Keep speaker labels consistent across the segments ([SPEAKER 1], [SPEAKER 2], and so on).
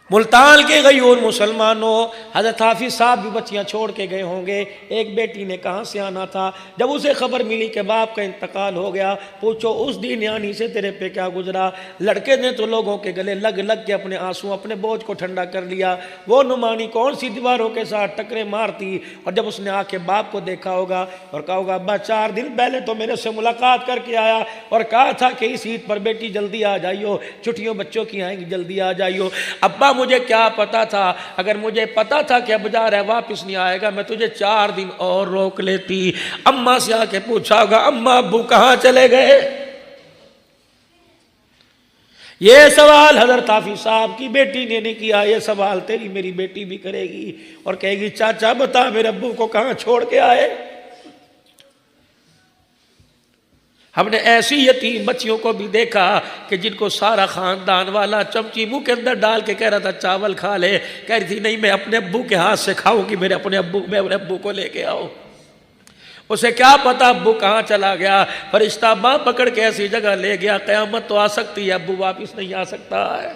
[SPEAKER 1] ملتان کے غیور مسلمانوں، حضرت حافظ صاحب بھی بچیاں چھوڑ کے گئے ہوں گے، ایک بیٹی نے کہاں سے آنا تھا، جب اسے خبر ملی کہ باپ کا انتقال ہو گیا، پوچھو اس دن یعنی سے تیرے پہ کیا گزرا۔ لڑکے نے تو لوگوں کے گلے لگ لگ کے اپنے آنسو، اپنے بوجھ کو ٹھنڈا کر لیا۔ وہ نعمانی کون سی دیواروں کے ساتھ ٹکرے مارتی، اور جب اس نے آ کے باپ کو دیکھا ہوگا اور کہا ہوگا ابا 4 دن پہلے تو میرے سے ملاقات کر کے آیا اور کہا تھا کہ اس عید پر بیٹی جلدی آ جائیو، چھٹیوں بچوں کی آئیں گی جلدی آ جائیو۔ ابا مجھے کیا پتا تھا، اگر مجھے پتا تھا کہ اب جا رہا ہے واپس نہیں آئے گا میں تجھے 4 دن اور روک لیتی۔ اماں سے آ کے پوچھا ہوگا اماں ابو کہاں چلے گئے؟ یہ سوال حضرت حافظ صاحب کی بیٹی نے نہیں کیا، یہ سوال تیری میری بیٹی بھی کرے گی اور کہے گی چاچا بتا میرے ابو کو کہاں چھوڑ کے آئے۔ ہم نے ایسی یتیم بچیوں کو بھی دیکھا کہ جن کو سارا خاندان والا چمچی منہ کے اندر ڈال کے کہہ رہا تھا چاول کھا لے، کہہ رہی تھی نہیں میں اپنے ابو کے ہاتھ سے کھاؤں گی، میں اپنے ابو کو لے کے آؤ۔ اسے کیا پتا ابو کہاں چلا گیا، فرشتہ باں پکڑ کے ایسی جگہ لے گیا، قیامت تو آ سکتی ہے ابو واپس نہیں آ سکتا ہے۔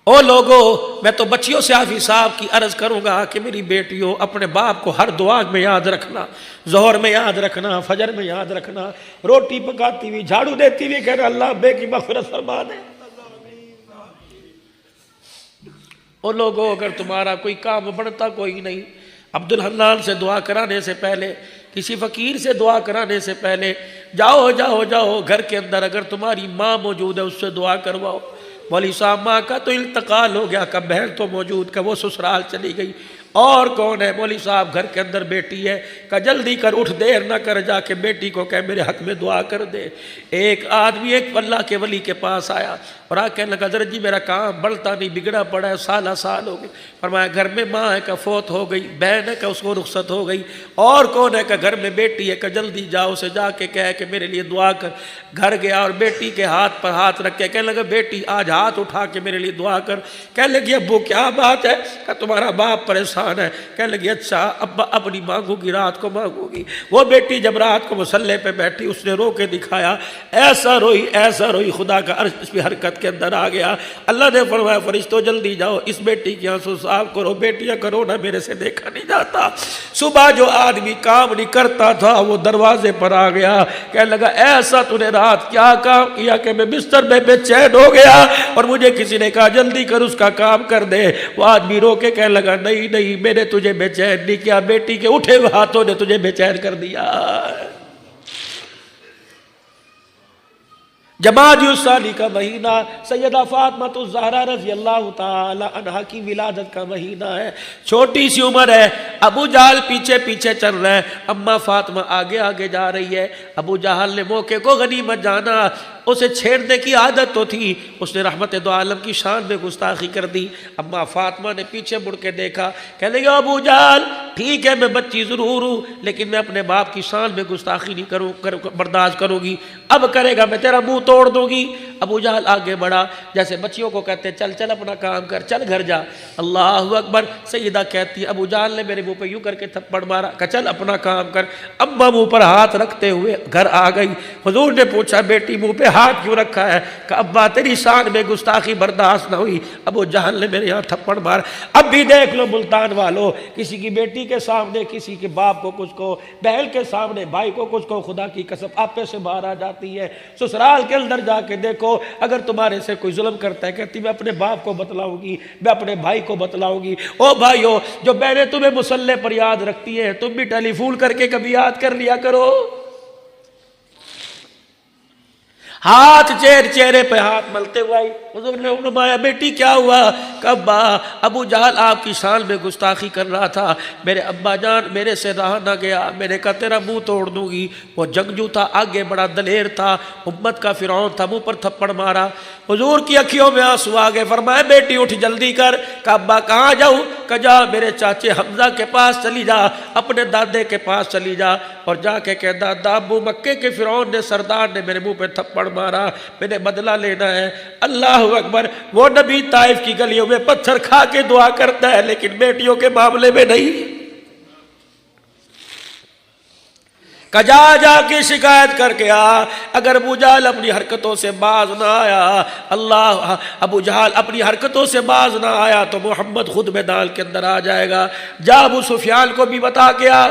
[SPEAKER 1] او لوگو، میں تو بچیوں سے حافظ صاحب کی عرض کروں گا کہ میری بیٹیوں اپنے باپ کو ہر دعا میں یاد رکھنا، ظہر میں یاد رکھنا، فجر میں یاد رکھنا، روٹی پکاتی ہوئی جھاڑو دیتی ہوئی کہنا اللہ بے کی مغفرت فرما دے۔ او لوگو، اگر تمہارا کوئی کام بڑھتا کوئی نہیں، عبدالحنان سے دعا کرانے سے پہلے، کسی فقیر سے دعا کرانے سے پہلے جاؤ گھر کے اندر اگر تمہاری ماں موجود ہے اس سے دعا کرواؤ۔ مولوی صاحب ماں کا تو انتقال ہو گیا، کا بہن تو موجود، کا وہ سسرال چلی گئی، اور کون ہے؟ مولوی صاحب گھر کے اندر بیٹی ہے، کہ جلدی کر اٹھ دیر نہ کر، جا کے بیٹی کو کہ میرے حق میں دعا کر دے۔ ایک آدمی ایک اللہ کے ولی کے پاس آیا اور آ کہنے لگا حضرت جی میرا کام بڑھتا نہیں، بگڑا پڑا ہے، سال ہو گئے۔ فرمایا گھر میں ماں ہے کہ فوت ہو گئی، بہن ہے کہ اس کو رخصت ہو گئی، اور کون ہے کہ گھر میں بیٹی ہے کہ جلدی جاؤ اسے جا کے کہے کہ میرے لیے دعا کر۔ گھر گیا اور بیٹی کے ہاتھ پر ہاتھ رکھ کے کہنے لگا بیٹی آج ہاتھ اٹھا کے میرے لیے دعا کر۔ کہنے لگی ابو کیا بات ہے؟ کہ تمہارا باپ پریشان ہے۔ کہنے لگی اچھا ابا اپنی مانگو گی، رات کو مانگو گی۔ وہ بیٹی جب رات کو مصلے پہ بیٹھی اس نے رو کے دکھایا، ایسا روئی خدا کا عرش اس پہ حرکت کے اندر آ گیا۔ اللہ نے فرمایا فرشتوں جلدی جاؤ اس بیٹی کی آنسو صاف کرو، بیٹیاں کرو نہ میرے سے دیکھا نہیں جاتا۔ صبح جو آدمی کام نہیں کرتا تھا وہ دروازے پر آ گیا، کہنے لگا ایسا تو نے رات کیا کام کیا کہ میں بستر میں بے چین ہو گیا اور مجھے کسی نے کہا جلدی کر اس کا کام کر دے۔ وہ آدمی رو کے کہنے لگا نہیں میں نے تجھے بے چین نہیں کیا، بیٹی کے اٹھے ہوئے ہاتھوں نے تجھے بے چین کر دیا۔ جمادی الثانی کا مہینہ سیدہ فاطمہ الزہرا رضی اللہ تعالی عنہا کی ولادت کا مہینہ ہے، چھوٹی سی عمر ہے، ابو جہل پیچھے پیچھے چل رہا ہے، اماں فاطمہ آگے آگے جا رہی ہے۔ ابو جہل نے موقع کو غنیمت جانا، اسے چھیڑنے کی عادت تو تھی، اس نے رحمت دو عالم کی شان میں گستاخی کر دی۔ اماں فاطمہ نے پیچھے مڑ کے دیکھا، کہنے لگا ابو جہل ٹھیک ہے میں بچی ضرور ہوں لیکن میں اپنے باپ کی شان میں گستاخی نہیں برداشت کروں گی، اب کرے گا میں تیرا منہ توڑ دوں گی۔ ابو جہل آگے بڑھا، جیسے بچیوں کو کہتے چل اپنا کام کر، چل گھر جا۔ اللہ اکبر، سیدہ کہتی ابو جہل نے میرے منہ پہ یوں کر کے تھپڑ مارا کہ چل اپنا کام کر۔ اماں منہ پر ہاتھ رکھتے ہوئے گھر آ گئی۔ حضور نے پوچھا بیٹی منہ پہ ہاتھ کیوں رکھا ہے؟ کہ ابا تیری شان میں گستاخی برداشت نہ ہوئی، ابو جہل نے میرے یہاں تھپڑ مار۔ اب بھی دیکھ لو ملتان والو، کسی کی بیٹی کے سامنے کسی کے باپ کو کچھ کو، بہن کے سامنے بھائی کو کچھ کو، خدا کی قسم آپے سے باہر آ جاتی ہے۔ سسرال کے اندر جا کے دیکھو اگر تمہارے سے کوئی ظلم کرتا ہے کہتی میں اپنے باپ کو بتلاؤں گی، میں اپنے بھائی کو بتلاؤں گی۔ او بھائیو، جو بہنیں تمہیں مصلے پر یاد رکھتی ہیں تم بھی ٹیلی فون کر کے کبھی یاد کر لیا کرو۔ ہاتھ چہرے پہ ہاتھ ملتے ہوئے حضور نے فرمایا بیٹی کیا ہوا؟ کہ ابا ابو جہل آپ کی شان میں گستاخی کر رہا تھا، میرے ابا جان میرے سے رہا نہ گیا، میں نے کہا تیرا منہ توڑ دوں گی۔ وہ جنگجو تھا، آگے بڑا دلیر تھا، امت کا فرعون تھا، منہ پر تھپڑ مارا۔ حضور کی اکھیوں میں آنسو آ گئے، فرمایا بیٹی اٹھ جلدی کر۔ کہ ابا کہاں جاؤں؟ کہ جا میرے چاچے حمزہ کے پاس چلی جا، اپنے دادے کے پاس چلی جا اور جا کے کہ دادا ابو مکے کے فرعون نے سردار نے میرے منہ پہ تھپڑ مارا، میں نے بدلہ لینا ہے۔ اللہ اکبر، وہ نبی طائف کی گلیوں میں پتھر کھا کے دعا کرتا ہے لیکن بیٹیوں کے معاملے میں نہیں۔ کہ جا کے شکایت کر کے آ. اگر ابو جہل اپنی حرکتوں سے باز نہ آیا، ابو جہل اپنی حرکتوں سے باز نہ آیا تو محمد خود میدان کے اندر آ جائے گا. جا ابو سفیان کو بھی بتا کے آ.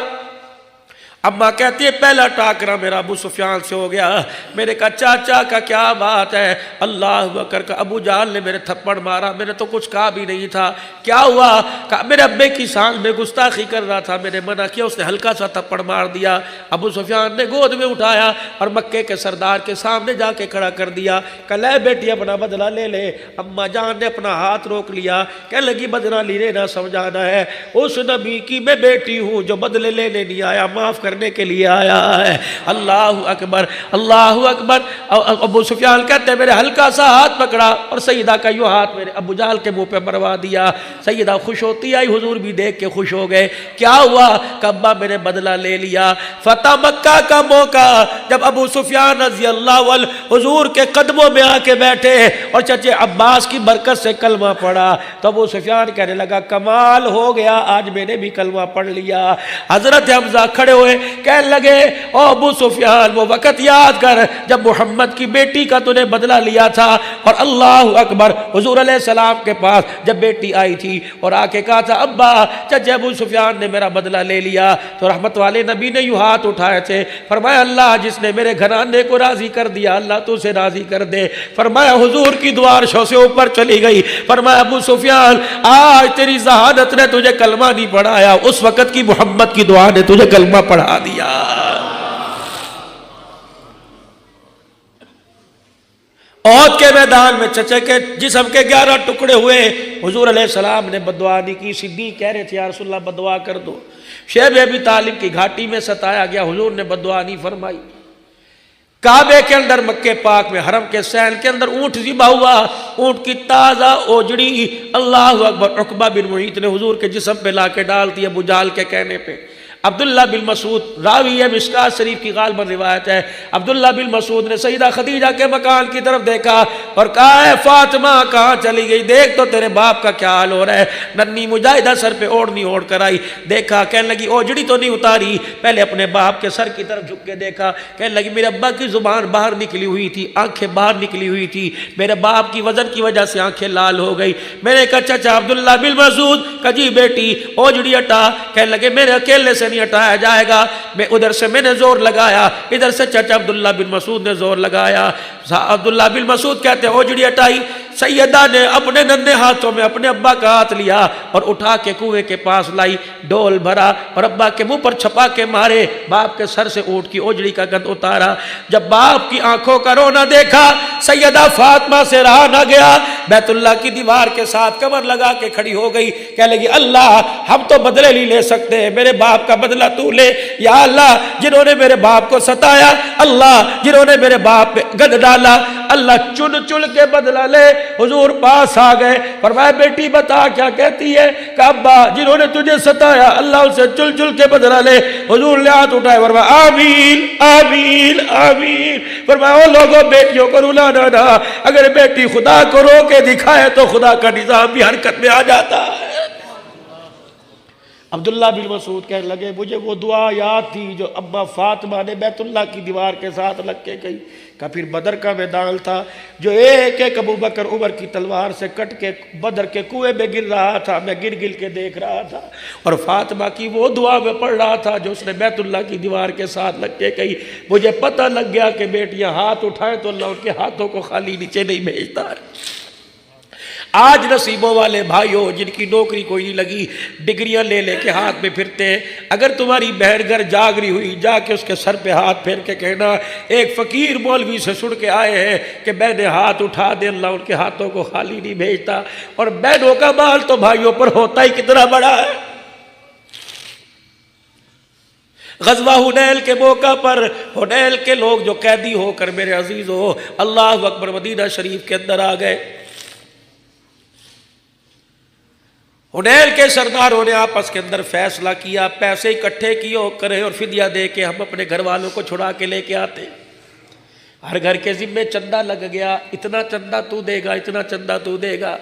[SPEAKER 1] اماں کہتی ہے پہلا ٹاکرا میرا ابو سفیان سے ہو گیا. میں نے کہا چاچا کا کیا بات ہے؟ اللہ اکبر کا ابو جہل نے میرے تھپڑ مارا، میں نے تو کچھ کہا بھی نہیں تھا. کیا ہوا؟ کہا میرے ابے کی سان میں گستاخی کر رہا تھا، میں نے منع کیا، اس نے ہلکا سا تھپڑ مار دیا. ابو سفیان نے گود میں اٹھایا اور مکے کے سردار کے سامنے جا کے کھڑا کر دیا. کہ لے بیٹی اپنا بدلہ لے لے. اماں جان نے اپنا ہاتھ روک لیا، کہنے لگی بدلہ لینے نہ سمجھانا ہے، اس نبی کی میں بیٹی ہوں جو بدلے لینے نہیں آیا، معاف کرنے کے لیے آیا ہے. اللہ اکبر، اللہ اکبر. ابو سفیان کہتے ہیں میرے ہلکا سا ہاتھ پکڑا اور سیدہ کا یوں ہاتھ میرے ابو جہل کے منہ پہ مروا دیا. سیدہ خوش ہوتی آئی، حضور بھی دیکھ کے خوش ہو گئے. کیا ہوا؟ کہ ابا میں نے بدلہ لے لیا. فتح مکہ کا موقع جب ابو سفیان رضی اللہ عنہ حضور کے قدموں میں آ کے بیٹھے اور چچے عباس کی برکت سے کلمہ پڑھا تو ابو سفیان کہنے لگا کمال ہو گیا، آج میں نے بھی کلمہ پڑھ لیا. حضرت حمزہ کھڑے ہوئے کہنے لگے او ابو سفیان وہ وقت یاد کر جب محمد کی بیٹی کا تو نے بدلہ لیا تھا. اور اللہ اکبر، حضور علیہ السلام کے پاس جب بیٹی آئی تھی اور آ کے کہا تھا ابا چچے ابو سفیان نے میرا بدلہ لے لیا، تو رحمت والے نبی نے یوں ہاتھ اٹھائے تھے. فرمایا اللہ جس نے میرے گھرانے کو راضی کر دیا اللہ تو اسے راضی کر دے. فرمایا حضور کی دعا عرشوں سے اوپر چلی گئی. فرمایا ابو سفیان آج تیری ذہانت نے تجھے کلمہ نہیں پڑھایا، اس وقت کی محمد کی دعا نے تجھے کلمہ پڑھا دیا. احد کے میدان میں چچے کے جسم کے 11 ٹکڑے ہوئے. حضور علیہ السلام نے بدعا نہیں کی. صدیق کہہ رہے تھے یا رسول اللہ بدعا کر دو. شیب ابی طالب کی گھاٹی میں ستایا گیا، حضور نے بدعا نہیں فرمائی. کعبے کے اندر مکے پاک میں حرم کے سین کے اندر اونٹ ذبح ہوا، اونٹ کی تازہ اوجڑی اللہ اکبر عقبہ بن معیط نے حضور کے جسم پہ لا کے ڈال دی ابو جہل کے کہنے پہ. عبداللہ بن مسعود راوی ہے مشکات شریف کی غالباً روایت ہے، عبداللہ بن مسعود نے سیدہ خدیجہ کے مکان کی طرف دیکھا اور کہا اے فاطمہ کہاں چلی گئی؟ دیکھ تو تیرے باپ کا کیا حال ہو رہا ہے. ننھی مجاہدہ سر پہ اوڑھنی اوڑھ کر آئی، دیکھا کہنے لگی اوجڑی تو نہیں اتاری، پہلے اپنے باپ کے سر کی طرف جھک کے دیکھا، کہنے لگی میرے ابا کی زبان باہر نکلی ہوئی تھی، آنکھیں باہر نکلی ہوئی تھی، میرے باپ کی وزن کی وجہ سے آنکھیں لال ہو گئی. میں نے کہا چچا عبداللہ بن مسعود کجی بیٹی اوجڑی ہٹا. کہنے لگے میرے اکیلے سے نہیں ہٹایا جائے گا. میں ادھر سے میں نے زور لگایا، ادھر سے چچا عبداللہ بن مسعود نے زور لگایا. عبداللہ بن مسعود کہتے ہیں اوجڑی ہٹائی. سیدہ نے اپنے ننھے ہاتھوں میں اپنے ابا کا ہاتھ لیا اور اٹھا کے کنویں کے پاس لائی، ڈول بھرا اور ابا کے منہ پر چھپا کے مارے، باپ کے سر سے اونٹ کی اوجڑی کا گند اتارا. جب باپ کی آنکھوں کا رونا دیکھا سیدہ فاطمہ سے رہا نہ گیا، بیت اللہ کی دیوار کے ساتھ کمر لگا کے کھڑی ہو گئی. کہنے لگی اللہ ہم تو بدلے نہیں لے سکتے، میرے باپ کا بدلہ تو لے. یا اللہ جنہوں نے میرے باپ کو ستایا، اللہ جنہوں نے میرے باپ پہ گند ڈالا، اللہ چن چن کے بدلہ لے. حضور پاس آ گئے، فرمایا بیٹی بتا کیا کہتی ہے؟ کہ ابا جنہوں نے تجھے ستایا اللہ ان سے چل چل کے بدلہ لے. حضور نے ہاتھ اٹھائے، فرمایا آمین آمین آمین. فرمایا او لوگوں بیٹیوں کو رلانا نہ، اگر بیٹی خدا کو رو کے دکھائے تو خدا کا نظام بھی حرکت میں آ جاتا ہے. عبداللہ بن مسعود کہنے لگے مجھے وہ دعا یاد تھی جو ابا فاطمہ نے بیت اللہ کی دیوار کے ساتھ لگ کے کہی. کہ پھر بدر کا میدان تھا جو ایک ایک ابو بکر عمر کی تلوار سے کٹ کے بدر کے کنویں میں گر رہا تھا، میں گر گر کے دیکھ رہا تھا اور فاطمہ کی وہ دعا میں پڑھ رہا تھا جو اس نے بیت اللہ کی دیوار کے ساتھ لگ کے کہی. مجھے پتہ لگ گیا کہ بیٹیاں ہاتھ اٹھائیں تو اللہ ان کے ہاتھوں کو خالی نیچے نہیں بھیجتا. آج نصیبوں والے بھائیوں جن کی نوکری کوئی نہیں لگی، ڈگریاں لے لے کے ہاتھ میں پھرتے ہیں، اگر تمہاری بہن گھر جاگ رہی ہوئی جا کے اس کے سر پہ ہاتھ پھیر کے کہنا ایک فقیر مولوی سے سن کے آئے ہیں کہ بہنیں ہاتھ اٹھا دے اللہ ان کے ہاتھوں کو خالی نہیں بھیجتا. اور بہنوں کا مال تو بھائیوں پر ہوتا ہی کتنا بڑا ہے. غزوہ حنین کے موقع پر حنین کے لوگ جو قیدی ہو کر میرے عزیزو اللہ اکبر مدینہ شریف کے اندر آ گئے. حنین کے سرداروں نے آپس کے اندر فیصلہ کیا پیسے اکٹھے کیے کریں اور فدیہ دے کے ہم اپنے گھر والوں کو چھڑا کے لے کے آتے. ہر گھر کے ذمے چندہ لگ گیا، اتنا چندہ تو دے گا اتنا چندہ تو دے گا.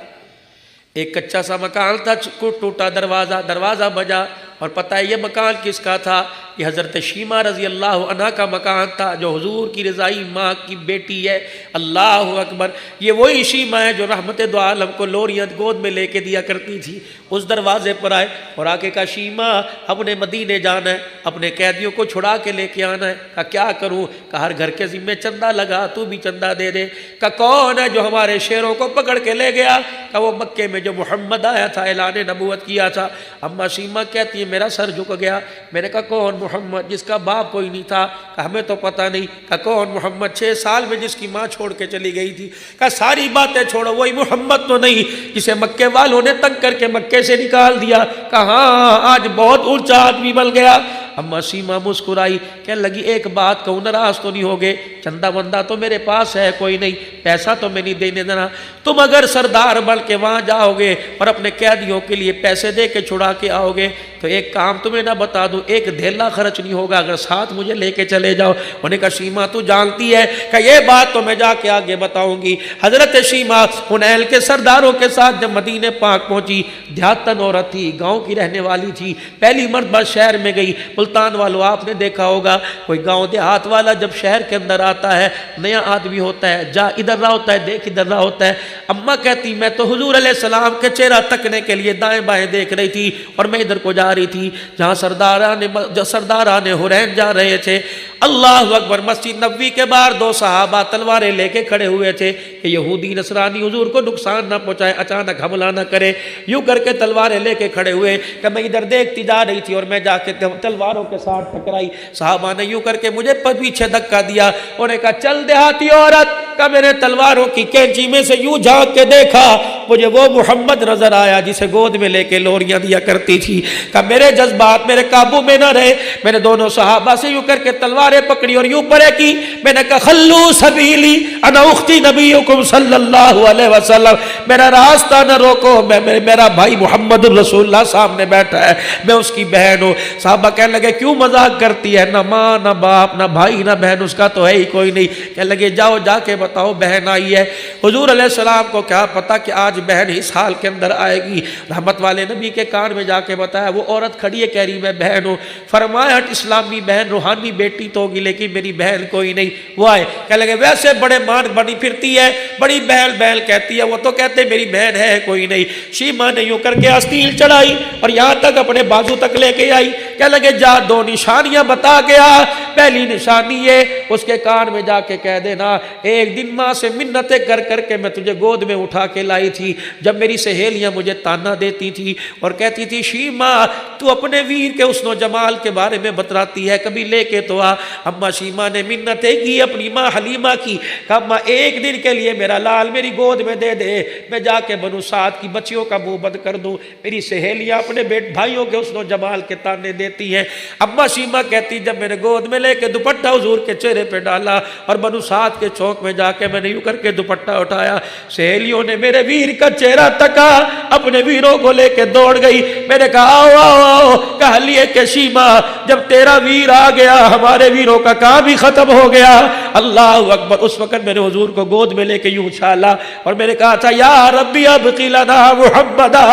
[SPEAKER 1] ایک کچا سا مکان تھا، ٹوٹا دروازہ بجا اور پتہ ہے یہ مکان کس کا تھا؟ یہ حضرت شیمہ رضی اللہ عنہ کا مکان تھا جو حضور کی رضائی ماں کی بیٹی ہے۔ اللہ اکبر، یہ وہی شیمہ ہے جو رحمت دو عالم کو لوریاں گود میں لے کے دیا کرتی تھی۔ اس دروازے پر آئے اور آ کے کہا شیمہ ہم نے مدینے جانا ہے، اپنے قیدیوں کو چھڑا کے لے کے آنا ہے۔ کہا کیا کروں؟ کہا ہر گھر کے ذمے چندہ لگا، تو بھی چندہ دے دے۔ کہا کون ہے جو ہمارے شیروں کو پکڑ کے لے گیا؟ کہا وہ مکے میں جو محمد آیا تھا، اعلان نبوت کیا تھا۔ اما شیمہ کہتی ہے میرا سر جھک گیا۔ میں نے کہا کون محمد جس کا باپ کوئی نہیں تھا؟ کہا ہمیں تو پتہ نہیں۔ کہا کون محمد 6 سال میں جس کی ماں چھوڑ کے چلی گئی تھی؟ کہا ساری باتیں چھوڑو، وہی محمد تو نہیں جسے مکے والوں نے تنگ کر کے مکے سے نکال دیا؟ کہا ہاں آج بہت اونچا آدمی بن گیا۔ اما شیمہ مسکرائی، کہنے لگی ایک بات کہوں، ناراض تو نہیں ہوگے؟ چندہ بندہ تو میرے پاس ہے کوئی نہیں، پیسہ تو میں نہیں دینے دینا۔ تم اگر سردار بن کے وہاں جاؤ گے اور اپنے قیدیوں کے لیے پیسے دے کے چھڑا کے آؤ گے تو ایک کام تمہیں نہ بتا دوں، ایک دھیلا خرچ نہیں ہوگا اگر ساتھ مجھے لے کے چلے جاؤ۔ انہوں نے کہا شیمہ تو جانتی ہے کہ یہ بات تو میں جا کے آگے بتاؤں گی۔ حضرت شیمہ ان اہل کے سرداروں کے ساتھ جب مدینہ پاک پہنچی، دیہاتن عورت تھی، گاؤں کی رہنے والی تھی، پہلی مرتبہ شہر میں گئی۔ ملتان والوں آپ نے دیکھا ہوگا کوئی گاؤں دیہات والا جب شہر کے اندر آتا ہے، نیا آدمی ہوتا ہے، جا ادھر رہا ہوتا ہے، دیکھ ادھر رہا ہوتا ہے۔ اماں کہتی میں تو حضور علیہ السلام کے چہرہ تکنے کے لیے دائیں بائیں دیکھ رہی تھی اور میں ادھر کو جا رہی تھی جہاں سرداران حرین جا رہے تھے۔ اللہ اکبر، مسجد نبوی کے باہر 2 صحابہ تلواریں لے کے کھڑے ہوئے تھے کہ یہودی نصرانی حضور کو نقصان نہ پہنچائے، اچانک حملہ نہ کرے۔ یوں کر کے تلواریں لے کے کھڑے ہوئے کہ میں ادھر دیکھتی جا رہی تھی اور میں جا کے تلواروں کے ساتھ ٹکرائی۔ صحابہ نے یوں کر کے مجھے پیچھے دھکا دیا، انہوں نے کہا چل دیہاتی عورت، کہ میں نے تلواروں کی کینچی میں سے یوں جھانک کے دیکھا، مجھے وہ محمد نظر آیا جسے گود میں لے کے لوریاں دیا کرتی تھی۔ کہ میرے جذبات میرے قابو میں نہ رہے، میں نے دونوں صحابہ سے یوں کر کے تلواریں پکڑی اور یوں پرے کی۔ میں نے کہا خلو سبیلی انا اختی نبیکم صلی اللہ علیہ وسلم، میرا راستہ نہ روکو، میرا بھائی محمد رسول اللہ سامنے بیٹھا ہے، میں اس کی بہن ہوں۔ صحابہ کہنے لگے کیوں مذاق کرتی ہے؟ نہ ماں نہ باپ نہ بھائی نہ بہن اس کا تو ہے ہی کوئی نہیں۔ کہنے لگے جاؤ جا کے بتاؤ بہن آئی ہے۔ حضور علیہ السلام کو کیا پتا کہ آج بہن اس حال کے اندر آئے گی۔ رحمت والے نبی کے کان میں جا کے بتایا، وہ عورت کھڑی ہے کہہ رہی میں بہن ہوں۔ فرمایا اسلامی بہن روحانی بیٹی تو ہوگی لیکن میری بہن کوئی نہیں۔ وہ آئے، کہنے لگے ویسے بڑے مان بنی پھرتی ہے، بڑی بہن بہن کہتی ہے، وہ تو کہتے میری بہن ہے کوئی نہیں۔ شیمہ نے یوں کر کے آستین چڑھائی اور یہاں تک اپنے بازو تک لے کے آئی۔ کہنے لگے جا 2 نشانیاں بتا گیا، پہلی نشانی یہ اس کے کان میں جا کے کہہ دینا ایک دن ماں سے منتیں کر کر کے میں تجھے گود میں اٹھا کے لائی تھی، جب میری سہیلیاں مجھے تانا دیتی تھی اور کہتی تھی شیمہ تو اپنے ویر کے حسن و جمال کے بارے میں بتراتی ہے، کبھی لے کے تو آ۔ اما شیمہ نے منتیں کی اپنی ماں حلیمہ کی، کہا ماں ایک دن کے لیے میرا لال میری گود میں دے دے، میں جا کے بنو سعد کی بچیوں کا منہ بند کر دوں، میری سہیلیاں اپنے بھائیوں کے حسن و جمال کے تانے دیتی ہیں۔ اما شیمہ کہتی جب میں نے گود میں لے کے دوپٹہ حضور کے چہرے پہ ڈالا اور بنو سعد کے چوک میں جا کے میں نے یوں کر کے دوپٹہ اٹھایا، سہیلیوں نے میرے ویر کا چہرہ تکا، اپنے ویروں کو لے کے دوڑ گئی۔ میں نے کہا آؤ آؤ آؤ، کہا لیے کہ شیمہ جب تیرا ویر آ گیا ہمارے ویروں کا کام ہی ختم ہو گیا۔ اللہ اکبر، اس وقت میں نے حضور کو گود میں لے کے یوں اچھالا اور میں نے کہا تھا یا ربی ابقی لنا محمدا،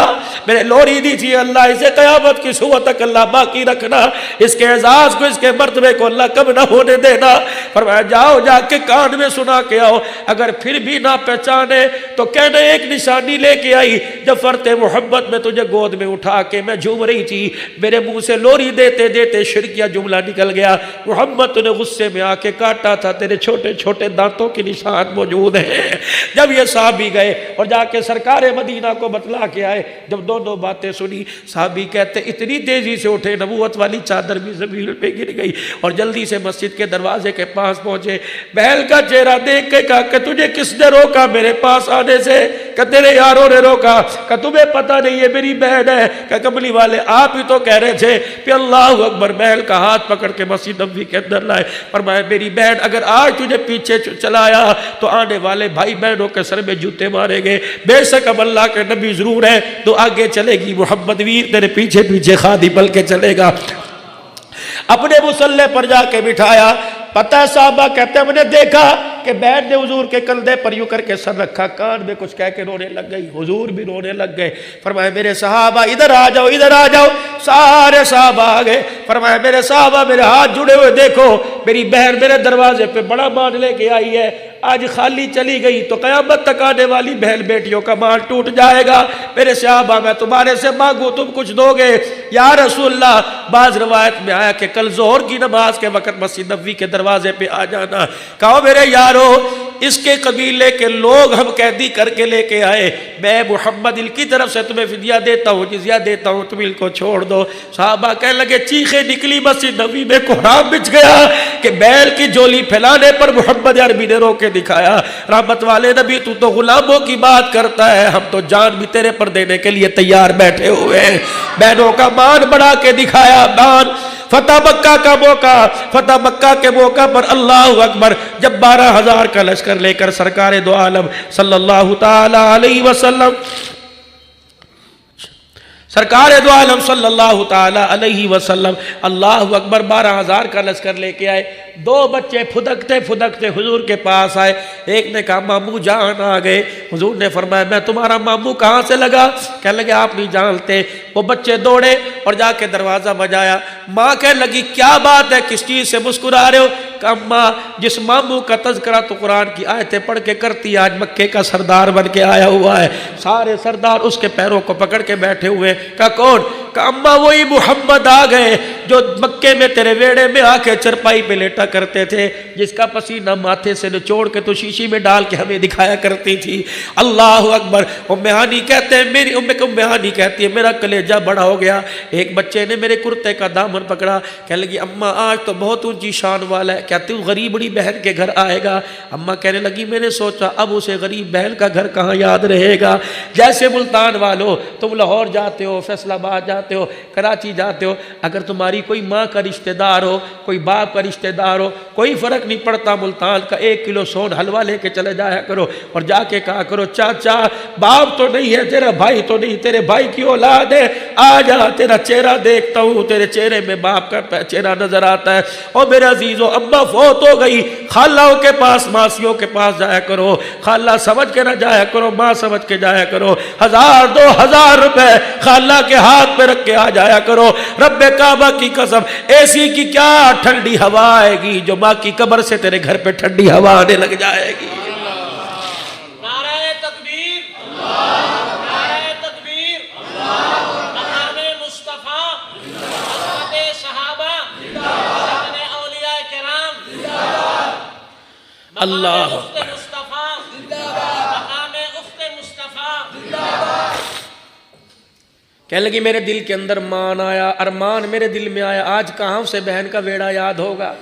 [SPEAKER 1] میں نے لوری دی تھی اللہ اسے قیامت کی صبح تک اللہ باقی رکھنا، اس کے اعزاز کو اس کے مرتبے کو اللہ کم نہ ہونے دینا۔ فرمایا جاؤ جا کے کان میں سنا کے آؤ، اگر پھر بھی نہ پہچانے تو کہنا ایک نشانی لے کے آئی، جب فرت محبت میں تجھے گود میں اٹھا کے میں جھوم رہی تھی، میرے منہ سے لوری دیتے دیتے شرکیہ جملہ نکل گیا، محمد نے غصے میں آ کے کاٹا تھا، تیرے چھوٹے چھوٹے دانتوں کے نشان موجود ہیں۔ جب یہ صحابی گئے اور جا کے سرکار مدینہ کو بتلا کے آئے، جب دونوں باتیں سنی، صحابی کہتے اتنی تیزی سے اٹھے نبوت والی چادر بھی زمین پہ گر گئی اور جلدی سے مسجد کے دروازے کے پاس پہنچے، بہل کا چہرہ دیکھ کے کہا کہ تجھے کس نے روکا میرے پاس آنے سے؟ کہ تیرے یاروں نے روکا۔ کہ تمہیں پتہ نہیں یہ میری بہن ہے؟ کہ کملی والے آپ ہی تو کہہ رہے تھے۔ پھر اللہ اکبر، بہل کا ہاتھ پکڑ کے مسجد نبوی کے اندر لائے، فرمایا میری بہن اگر آج تجھے پیچھے چلایا تو آنے والے بھائی بہنوں کے سر میں جوتے مارے گے، بے شک اب اللہ کے نبی ضرور ہے تو آگے چلے گی، محمد ویر تیرے پیچھے پیچھے خادی بل کے چلے گا۔ اپنے مصلے پر جا کے بٹھایا، پتہ صحابہ کہتے ہیں ہم نے دیکھا کہ بہن نے حضور کے کندھے پر یوں کر کے سر رکھا، کان میں کچھ کہہ کے رونے لگ گئی، حضور بھی رونے لگ گئے۔ فرمایا میرے صحابہ ادھر آ جاؤ، ادھر آ جاؤ۔ سارے صحابہ آ گئے۔ فرمایا میرے صحابہ میرے ہاتھ جڑے ہوئے دیکھو، میری بہن میرے دروازے پہ بڑا مان لے کے آئی ہے، آج خالی چلی گئی تو قیامت تک آنے والی بہن بیٹیوں کا مان ٹوٹ جائے گا۔ میرے صحابہ میں تمہارے سے مانگوں تم کچھ دو گے؟ یا رسول اللہ، بعض روایت میں آیا کہ کل ظہر کی نماز کے وقت مسجد نبوی کے دروازے پہ آ جانا۔ کہو میرے یارو، اس کے قبیلے کے لوگ ہم قیدی کر کے لے کے آئے، میں محمد ان کی طرف سے تمہیں فدیہ دیتا ہوں، جزیہ دیتا ہوں، تم ان کو چھوڑ دو۔ صحابہ کہنے لگے، چیخیں نکلی مسجد نبوی میں، کوہرام بچ گیا کہ بیل کی جولی پھیلانے پر محمد عربی نے رو کے دکھایا، رحمت والے نبی تو غلاموں کی بات کرتا ہے، ہم تو جان بھی تیرے پر دینے کے لیے تیار بیٹھے ہوئے ہیں۔ بہنوں کا مان بڑھا کے دکھایا، مان فتح مکہ کا موقع، فتح مکہ کے موقع پر اللہ اکبر، جب 12,000 کا لشکر لے کر سرکار دو عالم صلی اللہ تعالی علیہ وسلم، سرکار دو عالم صلی اللہ تعالی علیہ وسلم اللہ اکبر 12,000 کا لشکر لے کے آئے، دو بچے پھدکتے پھدکتے حضور کے پاس آئے۔ ایک نے کہا ماموں جان آ گئے۔ حضور نے فرمایا میں تمہارا ماموں کہاں سے لگا؟ کہنے لگے آپ نہیں جانتے۔ وہ بچے دوڑے اور جا کے دروازہ بجایا۔ ماں کہنے لگی کیا بات ہے، کس چیز سے مسکرا رہے ہو؟ کہ اماں جس ماموں کا تذکرہ تو قرآن کی آیتیں پڑھ کے کرتی، آج مکے کا سردار بن کے آیا ہوا ہے، سارے سردار اس کے پیروں کو پکڑ کے بیٹھے ہوئے۔ کہا کون؟ کہ اماں وہی محمد آ گئے جو مکے میں تیرے ویڑے میں آ کے چرپائی پہ لیٹا کرتے تھے، جس کا پسینہ ماتھے سے نچوڑ کے تو شیشی میں ڈال کے ہمیں دکھایا کرتی تھی۔ اللہ اکبر۔ ام ہانی کہتے ہیں، میری ام ہانی کہتی ہے میرا کلیجہ بڑا ہو گیا۔ ایک بچے نے میرے کرتے کا دامن پکڑا، کہنے لگی اماں آج تو بہت اونچی شان والا ہے، کیا تو غریبڑی بہن کے گھر آئے گا؟ اماں کہنے لگی میں نے سوچا اب اسے غریب بہن کا گھر کہاں یاد رہے گا۔ جیسے ملتان والو تم لاہور جاتے ہو، فیصل آباد جاتے ہو، کراچی جاتے ہو، اگر تمہاری کوئی ماں کا رشتہ دار ہو، کوئی باپ کا رشتہ دار ہو، کوئی فرق نہیں پڑتا، ملتان کا 1 کلو سون حلوہ لے کے چلے جایا کرو اور جا کے کہا کرو چاچا باپ تو نہیں ہے تیرا، بھائی تو نہیں، تیرے بھائی کی اولاد ہے، آ جا تیرا چہرہ دیکھتا ہوں، تیرے چہرے میں باپ کا چہرہ نظر آتا ہے۔ اور میرے عزیزو اماں فوت ہو گئی، خالوں کے پاس ماسیوں کے پاس جایا کرو، خالہ سمجھ کے نہ جایا کرو، ماں سمجھ کے جایا کرو، 1000 2000 روپے خالہ کے ہاتھ پہ رکھ کے آ جایا کرو۔ رب کعبہ کی قسم ایسی کی کیا ٹھنڈی ہوا آئے گی جو ماں کی قبر سے تیرے گھر پہ ٹھنڈی ہوا آنے لگ جائے گی۔
[SPEAKER 2] نعرہ تکبیر، نعرہ تکبیر، مقام مصطفیٰ، حضرت صحابہ، حضرت اولیاء کرام،
[SPEAKER 1] اللہ
[SPEAKER 2] مقام اخت مصطفیٰ، مقام اخت مصطفیٰ۔
[SPEAKER 1] کہنے لگی میرے دل کے اندر مان آیا، ارمان میرے دل میں آیا، آج کہاں سے بہن کا بیڑا یاد ہوگا۔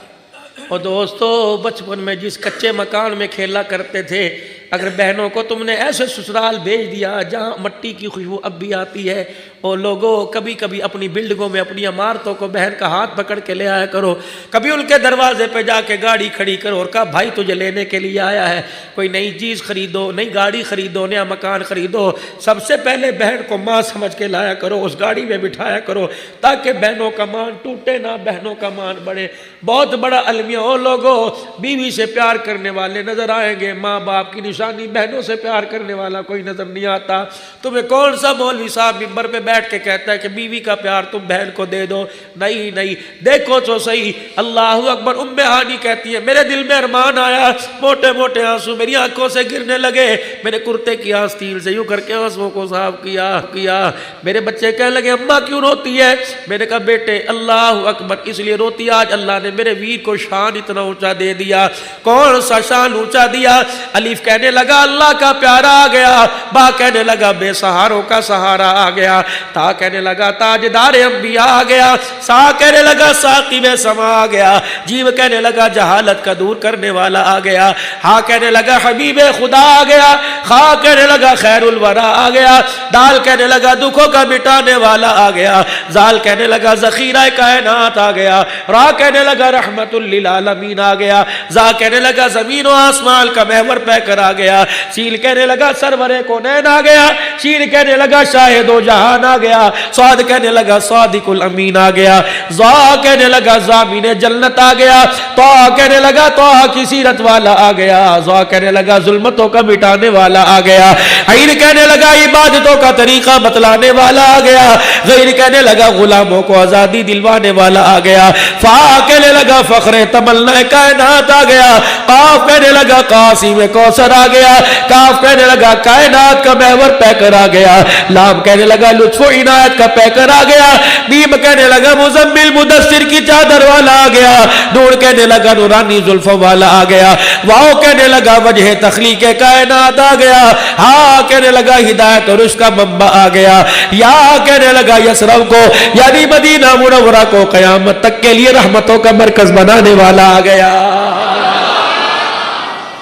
[SPEAKER 1] اور دوستو بچپن میں جس کچے مکان میں کھیلا کرتے تھے، اگر بہنوں کو تم نے ایسے سسرال بھیج دیا جہاں مٹی کی خوشبو اب بھی آتی ہے، اور لوگوں کبھی کبھی اپنی بلڈنگوں میں اپنی عمارتوں کو بہن کا ہاتھ پکڑ کے لے آیا کرو، کبھی ان کے دروازے پہ جا کے گاڑی کھڑی کرو اور کہا بھائی تجھے لینے کے لیے آیا ہے، کوئی نئی چیز خریدو، نئی گاڑی خریدو، نیا مکان خریدو، سب سے پہلے بہن کو ماں سمجھ کے لایا کرو، اس گاڑی میں بٹھایا کرو تاکہ بہنوں کا مان ٹوٹے نہ، بہنوں کا مان بڑھے۔ بہت بڑا المیہ ہو لوگوں، بیوی سے پیار کرنے والے نظر آئیں گے، ماں باپ کی نشانی، بہنوں سے پیار کرنے والا کوئی نظر نہیں آتا۔ تمہیں کون سا مولوی صاحب منبر پہ بیٹھ کے کہتا ہے کہ بیوی کا پیار تم بہن کو دے دو؟ نہیں نہیں، دیکھو تو صحیح۔ اللہ اکبر۔ ام ہانی کہتی ہے میرے دل میں ارمان آیا، موٹے موٹے آنسو میری آنکھوں سے گرنے لگے، میں نے کرتے کی آستین سے یوں کر کے آنسوں کو صاف کیا۔ میرے بچے کہنے لگے اماں کیوں روتی ہے؟ میں نے کہا بیٹے اللہ اکبر اس لیے روتی آج اللہ نے میرے ویر کو شان اتنا اونچا دے دیا۔ کون سا شان اونچا دیا؟ الف کہنے لگا اللہ کا پیارا آ گیا، با کہنے لگا بے سہاروں کا سہارا آ گیا، تا کہنے لگا تاجدار انبیاء آ گیا، سا کہنے لگا ساقی میں سما آ گیا، جیم کہنے لگا جہالت کا دور کرنے والا آ گیا، ہاں کہنے لگا حبیب خدا آ گیا، خا کہنے لگا خیر الورا آ گیا، دال کہنے لگا دکھوں کا مٹانے والا آ گیا، زال کہنے لگا ذخیرہ کائنات آ گیا، را کہنے لگا رحمت للعالمین آ گیا، زا کہنے لگا زمین و آسمان کا محور پہ کر آ گیا، سین کہنے لگا سرور کونین آ گیا، شین کہنے لگا شاہد و جہان آ گیا، صاد کہنے لگا صادق الامین آ گیا، ضا کہنے لگا ضامن جنت آ گیا، تو کہنے لگا تو کی سیرت والا آ گیا، ضا کہنے لگا ظلمتوں کا مٹانے والا آ گیا، عین کہنے لگا عبادتوں کا طریقہ بتلانے والا آ گیا، غیر کہنے لگا غلاموں کو آزادی دلوانے والا آ گیا، فا کہنے لگا فخر تمنا کائنات آ گیا، قاف کہنے لگا قاسم کوثر آ گیا، کاف کہنے لگا کائنات کا محور پیکر آ گیا، لام کہنے لگا لطف و عنایت کا پیکر آ گیا، میم کہنے لگا مزمل مدثر کی چادر والا آ گیا، نور کہنے لگا نورانی زلف والا آ گیا، واو کہنے لگا وجہ تخلیق کائنات آ گیا، ہا کہنے لگا ہدایت اور اس کا منبع آ گیا، یا کہنے لگا یسرف کو یعنی مدینہ منورہ کو قیامت تک کے لیے رحمتوں کا مرکز بنانے والا آ گیا۔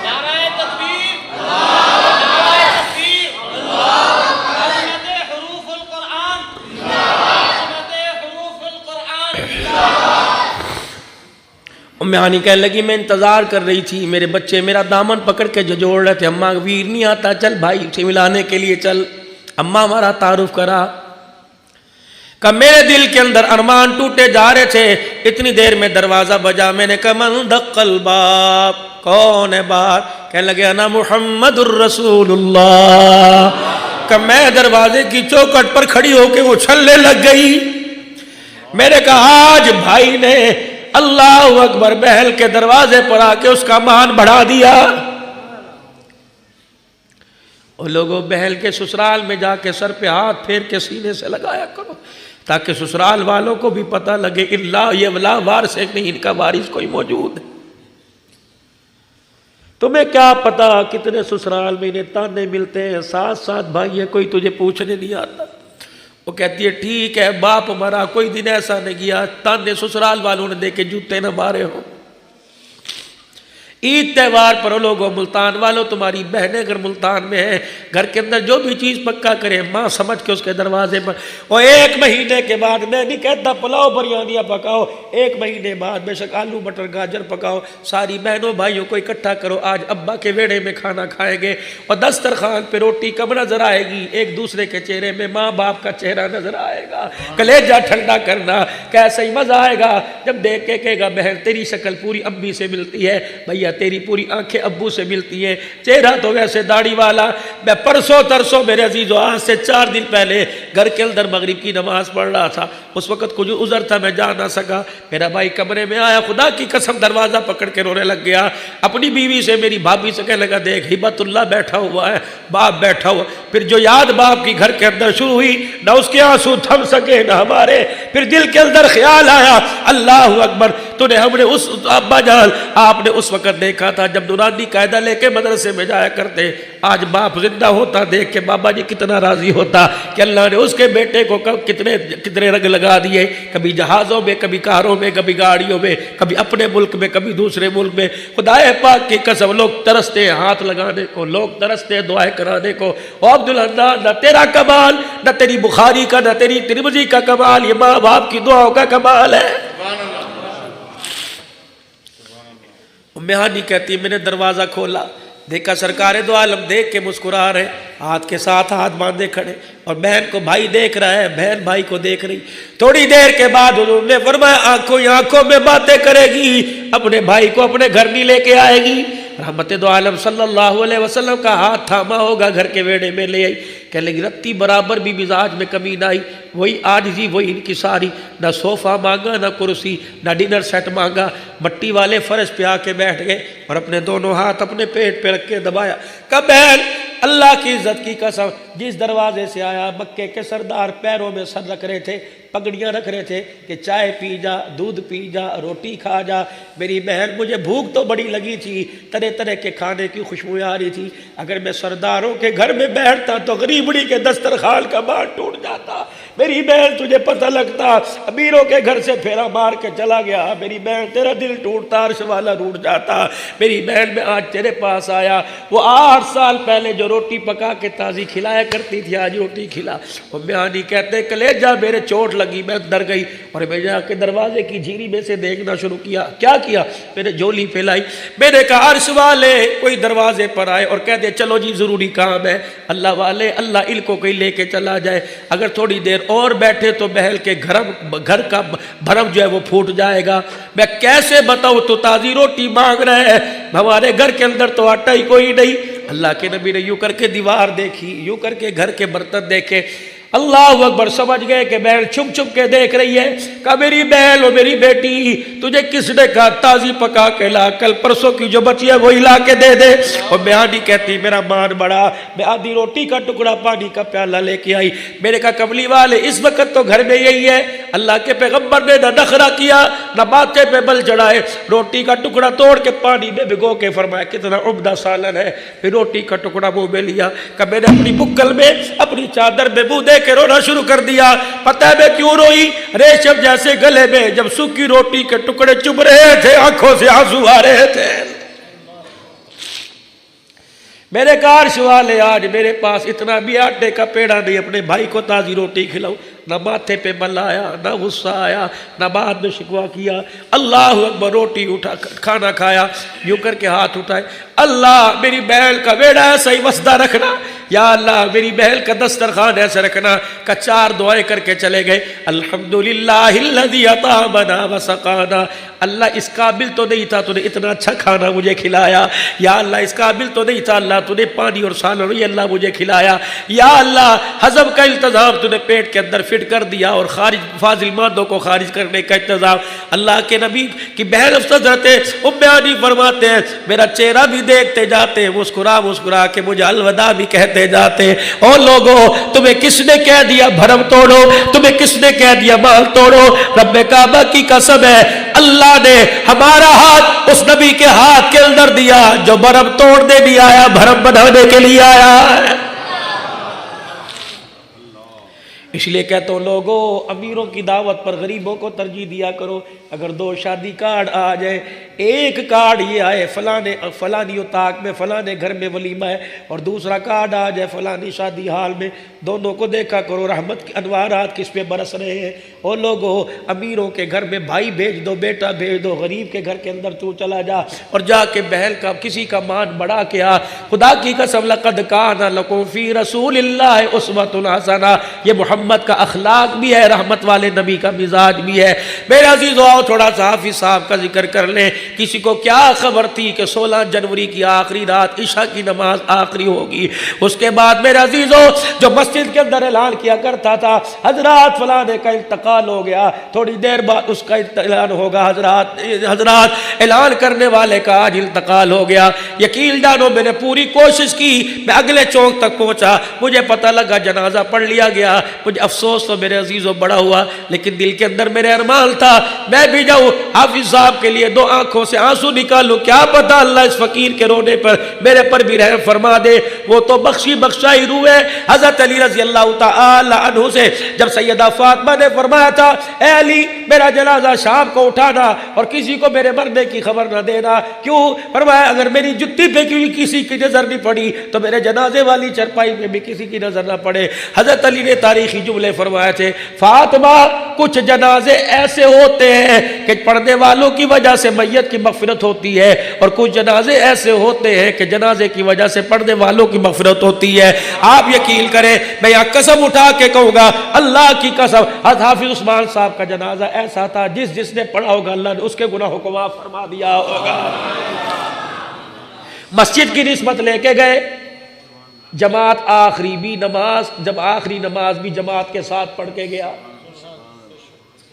[SPEAKER 2] نعرہ تکبیر، نعرہ تکبیر، عظمت حروف القرآن، عظمت حروف القرآن۔
[SPEAKER 1] ام ہانی کہنے لگی میں انتظار کر رہی تھی، میرے بچے میرا دامن پکڑ کے جھنجھوڑ رہے تھے، اماں ویر نہیں آتا، چل بھائی سے ملانے کے لیے چل، اماں ہمارا تعارف کرا، کہ میرے دل کے اندر ارمان ٹوٹے جا رہے تھے، اتنی دیر میں دروازہ بجا، میں نے کہا من دق الباب، کون ہے بات؟ کہنے لگے انا محمد الرسول اللہ، کہ میں دروازے کی چوکھٹ پر کھڑی ہو کے اچھلنے لگ گئی، میں نے کہا آج بھائی نے اللہ اکبر بہل کے دروازے پر آ کے اس کا مان بڑھا دیا۔ اور لوگوں بہل کے سسرال میں جا کے سر پہ ہاتھ پھیر کے سینے سے لگایا کرو تاکہ سسرال والوں کو بھی پتہ لگے اللہ یہ ولا وارث ہے نہیں، ان کا وارث کوئی موجود ہے۔ تمہیں کیا پتا کتنے سسرال میں انہیں تانے ملتے ہیں، ساتھ ساتھ بھائی ہے کوئی تجھے پوچھنے نہیں آتا۔ وہ کہتی ہے ٹھیک ہے باپ ہمارا کوئی دن ایسا نہیں گیا تانے سسرال والوں نے دے کے جوتے نہ مارے ہو۔ عید تہوار پر لوگوں ملتان والوں تمہاری بہنیں اگر ملتان میں ہیں گھر کے اندر جو بھی چیز پکا کرے ماں سمجھ کے اس کے دروازے پر، اور ایک مہینے کے بعد میں نہیں کہتا پلاؤ بریانیاں پکاؤ، ایک مہینے بعد بے شک آلو مٹر گاجر پکاؤ، ساری بہنوں بھائیوں کو اکٹھا کرو، آج ابا کے ویڑے میں کھانا کھائیں گے، اور دسترخوان پہ روٹی کب نظر آئے گی؟ ایک دوسرے کے چہرے میں ماں باپ کا چہرہ نظر آئے گا، کلیجہ ٹھنڈا کرنا، کیسا ہی مزہ آئے گا جب دیکھ کے کہے گا بہن تیری شکل پوری امی سے ملتی ہے، بھیا تیری پوری آنکھیں ابو سے ملتی ہیں، چہرہ تو ویسے داڑھی والا۔ میں پرسوں ترسوں میرے عزیزو آج سے 4 دن پہلے گھر کے اندر مغرب کی نماز پڑھ رہا تھا، اس وقت کچھ عذر تھا میں جا نہ سکا، میرا بھائی کمرے میں آیا، خدا کی قسم دروازہ پکڑ کے رونے لگ گیا، اپنی بیوی سے میری بھابھی سے کہنے لگا دیکھ ہبت اللہ بیٹھا ہوا ہے، باپ بیٹھا ہوا، پھر جو یاد باپ کی گھر کے اندر شروع ہوئی نہ اس کے آنسو تھم سکے نہ ہمارے، پھر دل کے اندر خیال آیا اللہ اکبر تو نے ہم نے اس ابا جان آپ نے اس وقت دیکھا تھا جب نورانی قاعدہ لے کے مدرسے میں جایا کرتے، آج باپ زندہ ہوتا دیکھ کے بابا جی کتنا راضی ہوتا کہ اللہ نے اس کے بیٹے کو کتنے رنگ لگا دیے، کبھی جہازوں میں کبھی کاروں میں کبھی گاڑیوں میں کبھی اپنے ملک میں کبھی دوسرے ملک میں، خدائے پاک کی قسم لوگ ترستے ہیں ہاتھ لگانے کو، لوگ ترستے ہیں دعائیں کرانے کو، اور عبدالحنان نہ تیرا کمال نہ تیری بخاری کا نہ تیری ترمذی کا کمال، یہ ماں باپ کی دعاؤں کا کمال ہے۔ ام ہانی کہتی ہے میں نے دروازہ کھولا، دیکھا سرکار دو عالم دیکھ کے مسکرا رہے، ہاتھ کے ساتھ ہاتھ باندھے کھڑے، اور بہن کو بھائی دیکھ رہا ہے، بہن بھائی کو دیکھ رہی۔ تھوڑی دیر کے بعد حضور نے فرمایا آنکھوں آنکھوں میں باتیں کرے گی، اپنے بھائی کو اپنے گھر نہیں لے کے آئے گی۔ رحمت دو عالم صلی اللہ علیہ وسلم کا ہاتھ تھاما ہوگا، گھر کے ویڑے میں لے آئی، کہنے لگی رتی برابر بھی مزاج میں کمی نہ آئی، وہی عاجزی وہی انکساری، نہ صوفہ مانگا نہ کرسی نہ ڈنر سیٹ مانگا، مٹی والے فرش پہ آ کے بیٹھ گئے اور اپنے دونوں ہاتھ اپنے پیٹ پہ رکھ کے دبایا، کہ بہن اللہ کی عزت کی قسم جس دروازے سے آیا مکے کے سردار پیروں میں سر رکھ رہے تھے، پگڑیاں رکھ رہے تھے کہ چائے پی جا، دودھ پی جا، روٹی کھا جا، میری بہن مجھے بھوک تو بڑی لگی تھی، طرح طرح کے کھانے کی خوشبوئیں آ رہی تھی، اگر میں سرداروں کے گھر میں بیٹھتا تو غریبڑی کے دسترخوان کا بانٹ ٹوٹ جاتا، میری بہن تجھے پتہ لگتا امیروں کے گھر سے پھیرا مار کے چلا گیا، میری بہن تیرا دل ٹوٹتا، عرش والا روٹ جاتا۔ میری بہن میں آج تیرے پاس آیا، وہ 8 سال پہلے جو روٹی پکا کے تازی کھلایا کرتی تھی آج روٹی کھلا۔ وہ میانی کہتے کلیجہ میرے چوٹ لگی، میں ڈر گئی اور میں جا کے دروازے کی جھیری میں سے دیکھنا شروع کیا۔ کیا کیا؟ میں نے جھولی پھیلائی، میں نے کہا عرش والے کوئی دروازے پر آئے اور کہہ دے چلو جی ضروری کام ہے، اللہ والے اللہ ان کو کوئی لے کے چلا جائے، اگر تھوڑی دیر اور بیٹھے تو بہل کے گھر کا بھرم جو ہے وہ پھوٹ جائے گا۔ میں کیسے بتاؤں تو تازی روٹی مانگ رہے ہیں، ہمارے گھر کے اندر تو آٹا ہی کوئی نہیں۔ اللہ کے نبی نے یوں کر کے دیوار دیکھی، یوں کر کے گھر کے برتن دیکھے، اللہ اکبر، سمجھ گئے کہ بہن چھپ چھپ کے دیکھ رہی ہے۔ کہا میری بہن اور میری بیٹی تجھے کس نے کہا تازی پکا کے لا، کل پرسوں کی جو بچی ہے وہی لا کے دے دے۔ اور بیانی کہتی میرا مان بڑا، میں آدھی روٹی کا ٹکڑا پانی کا پیالہ لے کے آئی۔ میں نے کہا کملی والے اس وقت تو گھر میں یہی ہے، اللہ کے پیغمبر نے نہ نخرہ کیا نہ ماتھے پہ بل چڑھائے، روٹی کا ٹکڑا توڑ کے پانی میں بھگو کے فرمایا کتنا عمدہ سالن ہے، پھر روٹی کا ٹکڑا منہ میں لیا۔ کہ میں نے اپنی بکل میں اپنی چادر میں منہ دے کے رونا شروع کر دیا۔ پتہ ہے میں کیوں روئی؟ ریشم جیسے گلے میں جب سوکھی روٹی کے ٹکڑے چبھ رہے تھے آنکھوں سے آنسو آ رہے تھے۔ میرے کہا عرش والے آج میرے پاس اتنا بھی آٹے کا پیڑا نہیں، اپنے بھائی کو تازی روٹی کھلاؤ، نہ ماتھے پہ مل آیا، نہ غصہ آیا، نہ بعد میں شکوہ کیا۔ اللہ اکبر، روٹی اٹھا کھانا کھایا، یوں کر کے ہاتھ اٹھائے، اللہ میری بہن کا بیڑا ایسا ہی وسدہ رکھنا، یا اللہ میری بہن کا دسترخوان ایسے رکھنا۔ کا 4 دعائیں کر کے چلے گئے۔ الحمدللہ الذی اطعمنا وسقانا، اللہ اس قابل تو نہیں تھا تو نے اتنا اچھا کھانا مجھے کھلایا، یا اللہ اس قابل تو نہیں تھا اللہ تو نے پانی اور سالن یہ اللہ مجھے کھلایا، یا اللہ ہضم کا انتظام تو نے پیٹ کے اندر فٹ کر دیا اور خارج فاضل مادوں کو خارج کرنے کا انتظام۔ اللہ کے نبی کی بہن حضرت ام ہانی فرماتے ہیں میرا چہرہ بھی دیکھتے جاتے، مسکرا مسکرا کے مجھے الوداع بھی کہتے جاتے۔ او لوگوں تمہیں کس نے کہہ دیا بھرم توڑو، تمہیں کس نے کہہ دیا مال توڑو؟ رب کعبہ کی قسم ہے اللہ نے ہمارا ہاتھ اس نبی کے ہاتھ کے اندر دیا جو بھرم توڑنے نہیں آیا، بھرم بنانے کے لیے آیا ہے۔ اس لیے کہتا ہوں لوگوں امیروں کی دعوت پر غریبوں کو ترجیح دیا کرو۔ اگر 2 شادی کارڈ آ جائے، ایک کارڈ یہ آئے فلانی اتاق میں فلانے گھر میں ولیمہ ہے، اور دوسرا کارڈ آ جائے فلانی شادی حال میں، دونوں کو دیکھا کرو رحمت کے انوارات کس پہ برس رہے ہیں۔ اور لوگوں امیروں کے گھر میں بھائی بھیج دو، بیٹا بھیج دو، غریب کے گھر کے اندر تو چلا جا اور جا کے بہل کا کسی کا مان بڑھا کے آ۔ خدا کی قسم لقد کان لکم فی رسول اللہ اسوۃ حسنہ، یہ محمد کا اخلاق بھی ہے، رحمت والے نبی کا مزاج بھی ہے۔ میرے عزیزو آؤ تھوڑا سا حافظ صاحب کا ذکر کر لیں۔ کسی کو کیا خبر تھی کہ 16 جنوری کی آخری رات عشاء کی نماز آخری ہوگی؟ اس کے بعد میرے عزیزو جو مسجد کے اندر اعلان کیا کرتا تھا حضرات فلانے کا انتقال ہو گیا، تھوڑی دیر بعد اس کا اعلان ہوگا حضرات اعلان کرنے والے کا آج انتقال ہو گیا۔ یقین جانو میں نے پوری کوشش کی، میں اگلے چوک تک پہنچا، مجھے پتہ لگا جنازہ پڑھ لیا گیا، مجھے افسوس تو میرے عزیزوں بڑا ہوا، لیکن دل کے اندر میرے ارمان تھا میں بھی جاؤں حافظ صاحب کے لیے 2 آنکھوں سے آنسو نکالوں، کیا پتہ اللہ اس فقیر کے رونے پر میرے پر بھی رحم فرما دے۔ وہ تو بخشی بخشائی روح ہے۔ حضرت علی رضی اللہ تعالی عنہ سے جب سیدہ فاطمہ نے فرمایا تھا اے علی میرا جنازہ شام کو اٹھانا اور کسی کو میرے مرنے کی خبر نہ دینا، کیوں؟ فرمایا اگر میری جتی پہ کسی کی نظر نہیں پڑی تو میرے جنازے والی چرپائی میں بھی کسی کی نظر نہ پڑے۔ حضرت علی نے تاریخی جملے فرمائے تھے فاطمہ کچھ جنازے ایسے ہوتے ہیں کہ پڑھنے والوں کی وجہ سے میت کی مغفرت ہوتی ہے، اور کچھ جنازے ایسے ہوتے ہیں کہ جنازے کی وجہ سے پڑھنے والوں کی مغفرت ہوتی ہے۔ آپ یقین کریں میں یہاں قسم اٹھا کے کہوں گا اللہ کی قسم حافظ عثمان صاحب کا جنازہ ایسا تھا جس نے پڑھا ہوگا اللہ نے اس کے گناہوں کو معاف فرما دیا ہوگا۔ مسجد کی نسبت لے کے گئے، جماعت آخری بھی نماز، جب آخری نماز بھی جماعت کے ساتھ پڑھ کے گیا۔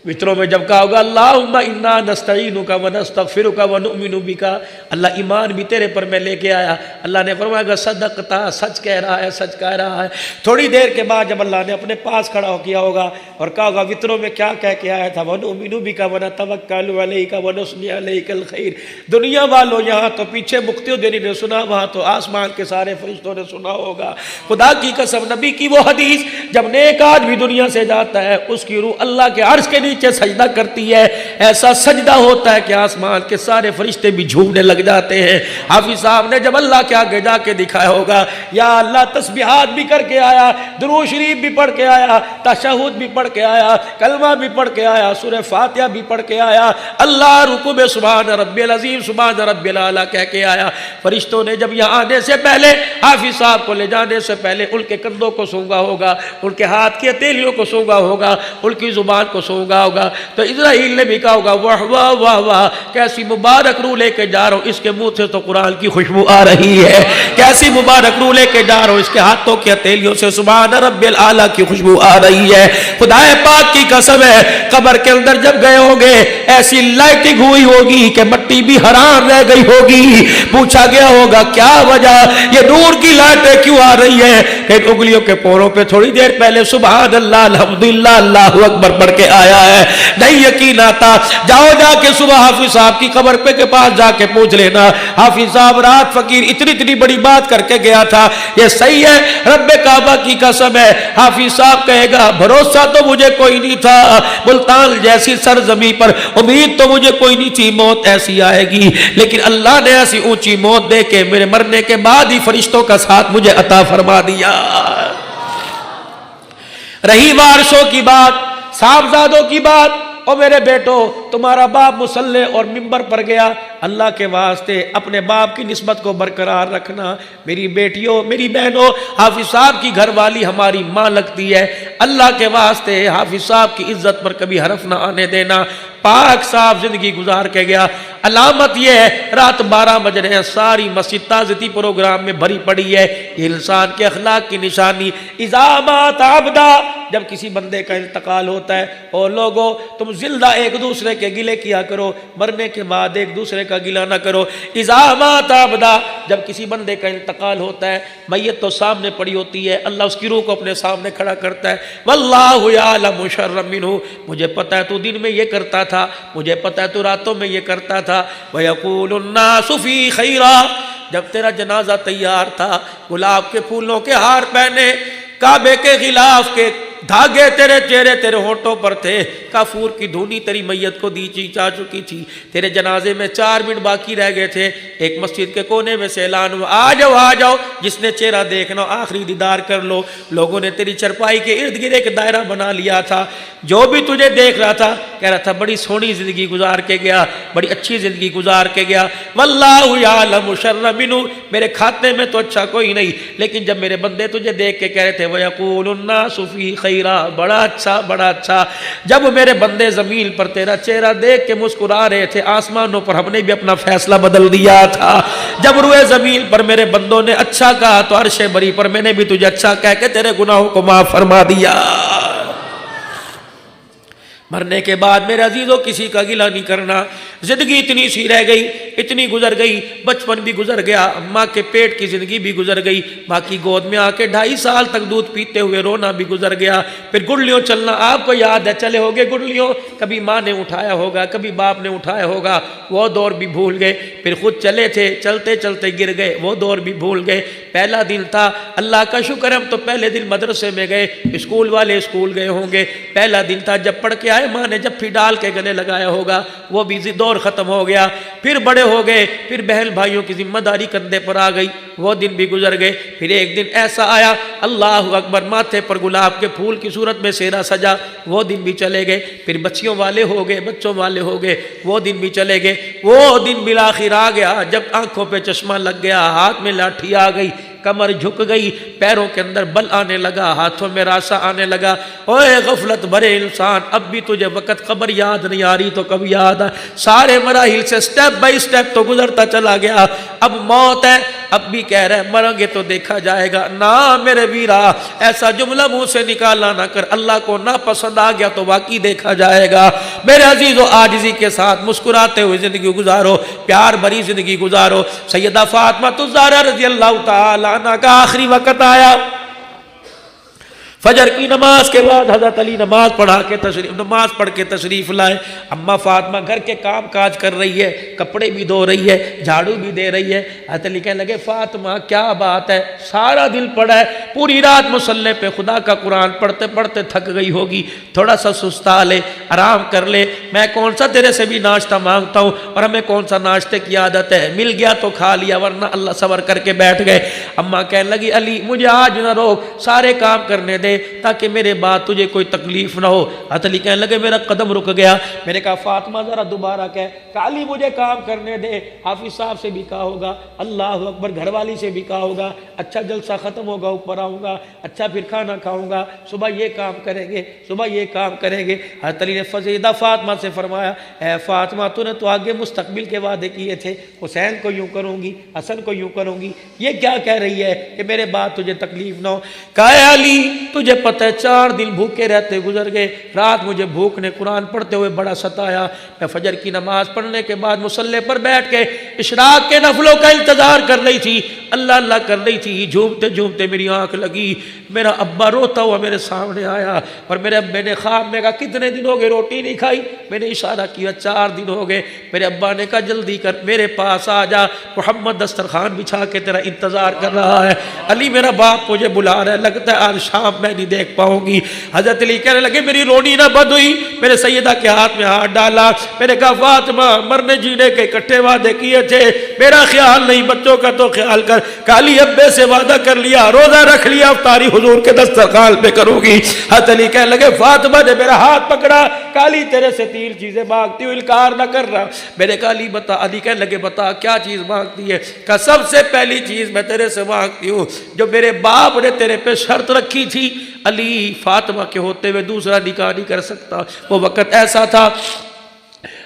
[SPEAKER 1] وطروں میں جب کہا ہوگا اللہم انا نستعینک ونستغفرک ونؤمن بک، اللہ ایمان بھی تیرے پر میں لے کے آیا، اللہ نے فرمایا صدقتا، سچ کہہ رہا ہے، سچ کہہ رہا ہے۔ تھوڑی دیر کے بعد جب اللہ نے اپنے پاس کھڑا ہو کیا ہوگا اور کہا ہوگا وطروں میں کیا کہہ کے آیا تھا، وَنُؤْمِنُ بِكَ وَنَتَوَكَّلُ عَلَيْكَ وَنُثْنِي عَلَيْكَ الْخَيْرَ۔ دنیا والوں یہاں تو پیچھے مقتدی دینی نے سنا، وہاں تو آسمان کے سارے فرشتوں نے سنا ہوگا۔ خدا کی قسم، نبی کی وہ حدیث، جب نیک آدمی دنیا سے جاتا ہے اس کی روح اللہ کے عرش کے نیچے سجدہ کرتی ہے، ایسا سجدہ ہوتا ہے کہ آسمان کے سارے فرشتے بھی جھومنے لگ جاتے ہیں۔ حافظ صاحب نے جب اللہ کے آگے جا کے دکھایا ہوگا، یا اللہ تسبیحات بھی کر کے آیا، درود شریف بھی پڑھ کے آیا، تشہد بھی پڑھ کے آیا، کلمہ بھی پڑھ کے آیا، سورہ فاتحہ بھی پڑھ کے آیا، اللہ رکوع میں سبحان ربی العظیم سبحان ربی الاعلیٰ کہہ کے آیا۔ فرشتوں نے جب یہاں آنے سے پہلے، حافظ صاحب کو لے جانے سے پہلے ان کے کندھوں کو سونگا ہوگا، ان کے ہاتھ کی ہتھیلیوں کو سونگا ہوگا، ان کی زبان کو سونگا ہوگا، تو اسرائیل نے بھی کہا ہوگا واہ واہ واہ واہ، کیسی مبارک روح لے کے جا رہا ہوں، اس کے منہ سے تو قرآن کی خوشبو آ رہی ہے، کیسی مبارک روح لے کے جا رہا ہوں، اس کے ہاتھوں کی ہتھیلیوں سے سبحان رب الاعلیٰ کی خوشبو آ رہی ہے۔ خدا پاک کی قسم ہے، قبر کے اندر جب گئے ہوگے ایسی لائٹنگ ہوئی ہوگی کہ مٹی بھی حیران رہ گئی ہوگی، پوچھا گیا ہوگا کیا وجہ، یہ نور کی لائٹیں کیوں آ رہی ہے؟ پھر انگلیوں کے پوروں پہ تھوڑی دیر پہلے سبحان اللہ الحمدللہ اللہ اکبر پڑھ کے آیا ہے، نہیں یقین آتا، جاؤ جا کے صبح حافظ صاحب کی قبر پہ کے پاس جا کے پوچھ لینا، حافظ صاحب رات فقیر اتنی بڑی بات کر کے گیا تھا، یہ صحیح ہے؟ رب کعبہ کی قسم ہے، حافظ صاحب کہے گا بھروسہ تو مجھے کوئی نہیں تھا، ملتان جیسی سرزمین پر امید تو مجھے کوئی نہیں تھی موت ایسی آئے گی، لیکن اللہ نے ایسی اونچی موت دے کے میرے مرنے کے بعد ہی فرشتوں کا ساتھ مجھے عطا فرما دیا۔ رہی وارثوں کی بات، صاحبزادوں کی بات، اور میرے بیٹو تمہارا باپ مصلی اور ممبر پر گیا، اللہ کے واسطے اپنے باپ کی نسبت کو برقرار رکھنا۔ میری بیٹیوں، میری بہنوں، حافظ صاحب کی گھر والی ہماری ماں لگتی ہے، اللہ کے واسطے حافظ صاحب کی عزت پر کبھی حرف نہ آنے دینا۔ پاک صاحب زندگی گزار کے گیا، علامت یہ ہے رات 12 بج رہے ہیں، ساری مسجد تعزیتی پروگرام میں بھری پڑی ہے، یہ انسان کے اخلاق کی نشانی۔ اذا مات عبدا، جب کسی بندے کا انتقال ہوتا ہے، اور لوگوں تم زندہ ایک دوسرے کے گلے کیا کرو، مرنے کے بعد ایک دوسرے کا گلہ نہ کرو۔ اذا مات عبدا، جب کسی بندے کا انتقال ہوتا ہے، میت تو سامنے پڑی ہوتی ہے، اللہ اس کی روح کو اپنے سامنے کھڑا کرتا ہے، واللہ یعلم شر منہ، مجھے پتہ ہے تو دن میں یہ کرتا تھا، مجھے پتہ ہے تو راتوں میں یہ کرتا تھا، وَيَقُولُ النَّاسُ فِي خَيْرًا، جب تیرا جنازہ تیار تھا، گلاب کے پھولوں کے ہار پہنے، کعبے کے غلاف کے دھاگے تیرے چہرے تیرے ہونٹوں پر تھے، کافور کی دھونی تیری میت کو دی چا چکی تھی، تیرے جنازے میں 4 منٹ باقی رہ گئے تھے، ایک مسجد کے کونے میں سے اعلان ہوا آ جاؤ آ جاؤ، جس نے چہرہ دیکھنا آخری دیدار کر لو۔ لوگوں نے تیری چرپائی کے ارد گرد ایک دائرہ بنا لیا تھا، جو بھی تجھے دیکھ رہا تھا کہہ رہا تھا بڑی سونی زندگی گزار کے گیا، بڑی اچھی زندگی گزار کے گیا، واللہ یعلم شر منہ، میرے کھاتے میں تو اچھا کوئی نہیں، لیکن جب میرے بندے تجھے دیکھ کے کہہ رہے تھے وَيَقُولُ النَّاسُ فِي خَيْرًا، بڑا اچھا بڑا اچھا، جب میرے بندے زمین پر تیرا چہرہ دیکھ کے مسکرا رہے تھے، آسمانوں پر ہم نے بھی اپنا فیصلہ بدل دیا تھا، جب روئے زمین پر میرے بندوں نے اچھا کہا تو عرش بری پر میں نے بھی تجھے اچھا کہہ کے تیرے گناہوں کو معاف فرما دیا۔ مرنے کے بعد میرے عزیزوں کسی کا گلہ نہیں کرنا، زندگی اتنی سی رہ گئی، اتنی گزر گئی، بچپن بھی گزر گیا، ماں کے پیٹ کی زندگی بھی گزر گئی، باقی گود میں آ کے 2.5 سال تک دودھ پیتے ہوئے رونا بھی گزر گیا، پھر گڈلیوں چلنا آپ کو یاد ہے، چلے ہوگے گڈلیوں، کبھی ماں نے اٹھایا ہوگا، کبھی باپ نے اٹھایا ہوگا، وہ دور بھی بھول گئے، پھر خود چلے تھے، چلتے چلتے گر گئے، وہ دور بھی بھول گئے۔ پہلا دن تھا، اللہ کا شکر ہم تو پہلے دن مدرسے میں گئے، اسکول والے اسکول گئے ہوں گے، پہلا دن تھا جب پڑھ کے آئے، ماں نے جب پھر ڈال کے گلے لگایا ہوگا، وہ بھی دور ختم ہو گیا، پھر بڑے ہو گئے، پھر بہن بھائیوں کی ذمہ داری کندھے پر آ گئی، وہ دن بھی گزر گئے، پھر ایک دن ایسا آیا اللہ اکبر، ماتھے پر گلاب کے پھول کی صورت میں سہرا سجا، وہ دن بھی چلے گئے، پھر بچیوں والے ہو گئے، بچوں والے ہو گئے، وہ دن بھی چلے گئے، وہ دن بالآخر آ گیا جب آنکھوں پہ چشمہ لگ گیا، ہاتھ میں لاٹھی آ گئی، کمر جھک گئی، پیروں کے اندر بل آنے لگا، ہاتھوں میں راسا آنے لگا، اوے غفلت بھرے انسان، اب بھی تجھے وقت قبر یاد نہیں آ رہی تو کب یاد آ، سارے مراحل سے سٹیپ بائی سٹیپ تو گزرتا چلا گیا، اب موت ہے، اب بھی کہہ رہے ہیں مریں گے تو دیکھا جائے گا. نہ میرے ویرا ایسا جملہ منہ سے نکالا نہ کر, اللہ کو نہ پسند آ گیا تو واقعی دیکھا جائے گا. میرے عزیز و عاجزی کے ساتھ مسکراتے ہوئے زندگی گزارو, پیار بھری زندگی گزارو. سیدہ فاطمہ الزہرا رضی اللہ تعالی عنہ کا آخری وقت آیا. فجر کی نماز کے بعد حضرت علی نماز پڑھ کے تشریف لائے. اماں فاطمہ گھر کے کام کاج کر رہی ہے, کپڑے بھی دھو رہی ہے, جھاڑو بھی دے رہی ہے. حضرت علی کہنے لگے فاطمہ کیا بات ہے, سارا دل پڑا ہے, پوری رات مصلی پہ خدا کا قرآن پڑھتے پڑھتے تھک گئی ہوگی, تھوڑا سا سستا لے, آرام کر لے. میں کون سا تیرے سے بھی ناشتہ مانگتا ہوں, اور ہمیں کون سا ناشتے کی عادت ہے, مل گیا تو کھا لیا ورنہ اللہ صبر کر کے بیٹھ گئے. اماں کہنے لگی علی مجھے آج نہ روک, سارے کام کرنے دے تاکہ میرے بعد تجھے کوئی تکلیف نہ ہو. حضرت علی کہنے لگے میرا قدم رک گیا. میں نے کہا فاطمہ ذرا دوبارہ کہہ, علی مجھے کام کرنے دے. حافظ صاحب سے بھی کہا ہوگا, اللہ اکبر, گھر والی سے بھی کہا ہوگا, اچھا جلسہ ختم ہوگا اوپر آؤں گا, اچھا پھر کھانا کھاؤں گا, صبح یہ کام کریں گے, صبح یہ کام کریں گے. حضرت علی نے فزیدہ فاطمہ سے فرمایا اے فاطمہ تو نے تو آگے مستقبل کے وعدے کیے تھے, حسین کو یوں کروں گی, حسن کو یوں کروں گی, یہ کیا کہہ رہی ہے کہ میرے بعد تجھے تکلیف نہ ہو. کہا علی تجھے پتہ ہے 4 دن بھوکے رہتے گزر گئے, رات مجھے بھوک نے قرآن پڑھتے ہوئے بڑا ستایا. میں فجر کی نماز پڑھنے کے بعد مصلی پر بیٹھ کے اشراق کے نفلوں کا انتظار کر رہی تھی, اللہ اللہ کر رہی تھی. جھومتے جھومتے میری آنکھ لگی, میرا ابا روتا ہوا میرے سامنے آیا, اور میرے ابے نے خواب میں کہا کتنے دن ہو گئے روٹی نہیں کھائی. میں نے اشارہ کیا 4 دن ہو گئے. میرے ابا نے کہا جلدی کر میرے پاس آ جا, محمد دسترخوان بچھا کے تیرا انتظار کر رہا ہے. علی میرا باپ مجھے بلا رہا ہے, لگتا ہے آج شام میں نہیں دیکھ پاؤں گی. حضرت علی کہنے لگے میری رونی نہ بند ہوئی. میرے سیدہ کے ہاتھ میں ہاتھ ڈالا. میں نے کہا فاطمہ مرنے جینے کے اکٹھے وعدے کیے تھے, میرا خیال نہیں بچوں کا تو خیال کر. کالی ابے سے وعدہ کر لیا, روزہ رکھ لیا, افطاری حضور کے دسترخوان پہ کروں گی. حضرت علی کہنے لگے فاطمہ نے میرا ہاتھ پکڑا, کالی تیرے سے 3 چیزیں مانگتی ہوں, انکار نہ کر رہا. میں نے کہا علی بتا. علی کہنے لگے بتا کیا چیز مانگتی ہے. کہ سب سے پہلی چیز میں تیرے سے مانگتی ہوں جو میرے باپ نے تیرے پہ شرط رکھی تھی, علی فاطمہ کے ہوتے ہوئے دوسرا نکاح نہیں کر سکتا. وہ وقت ایسا تھا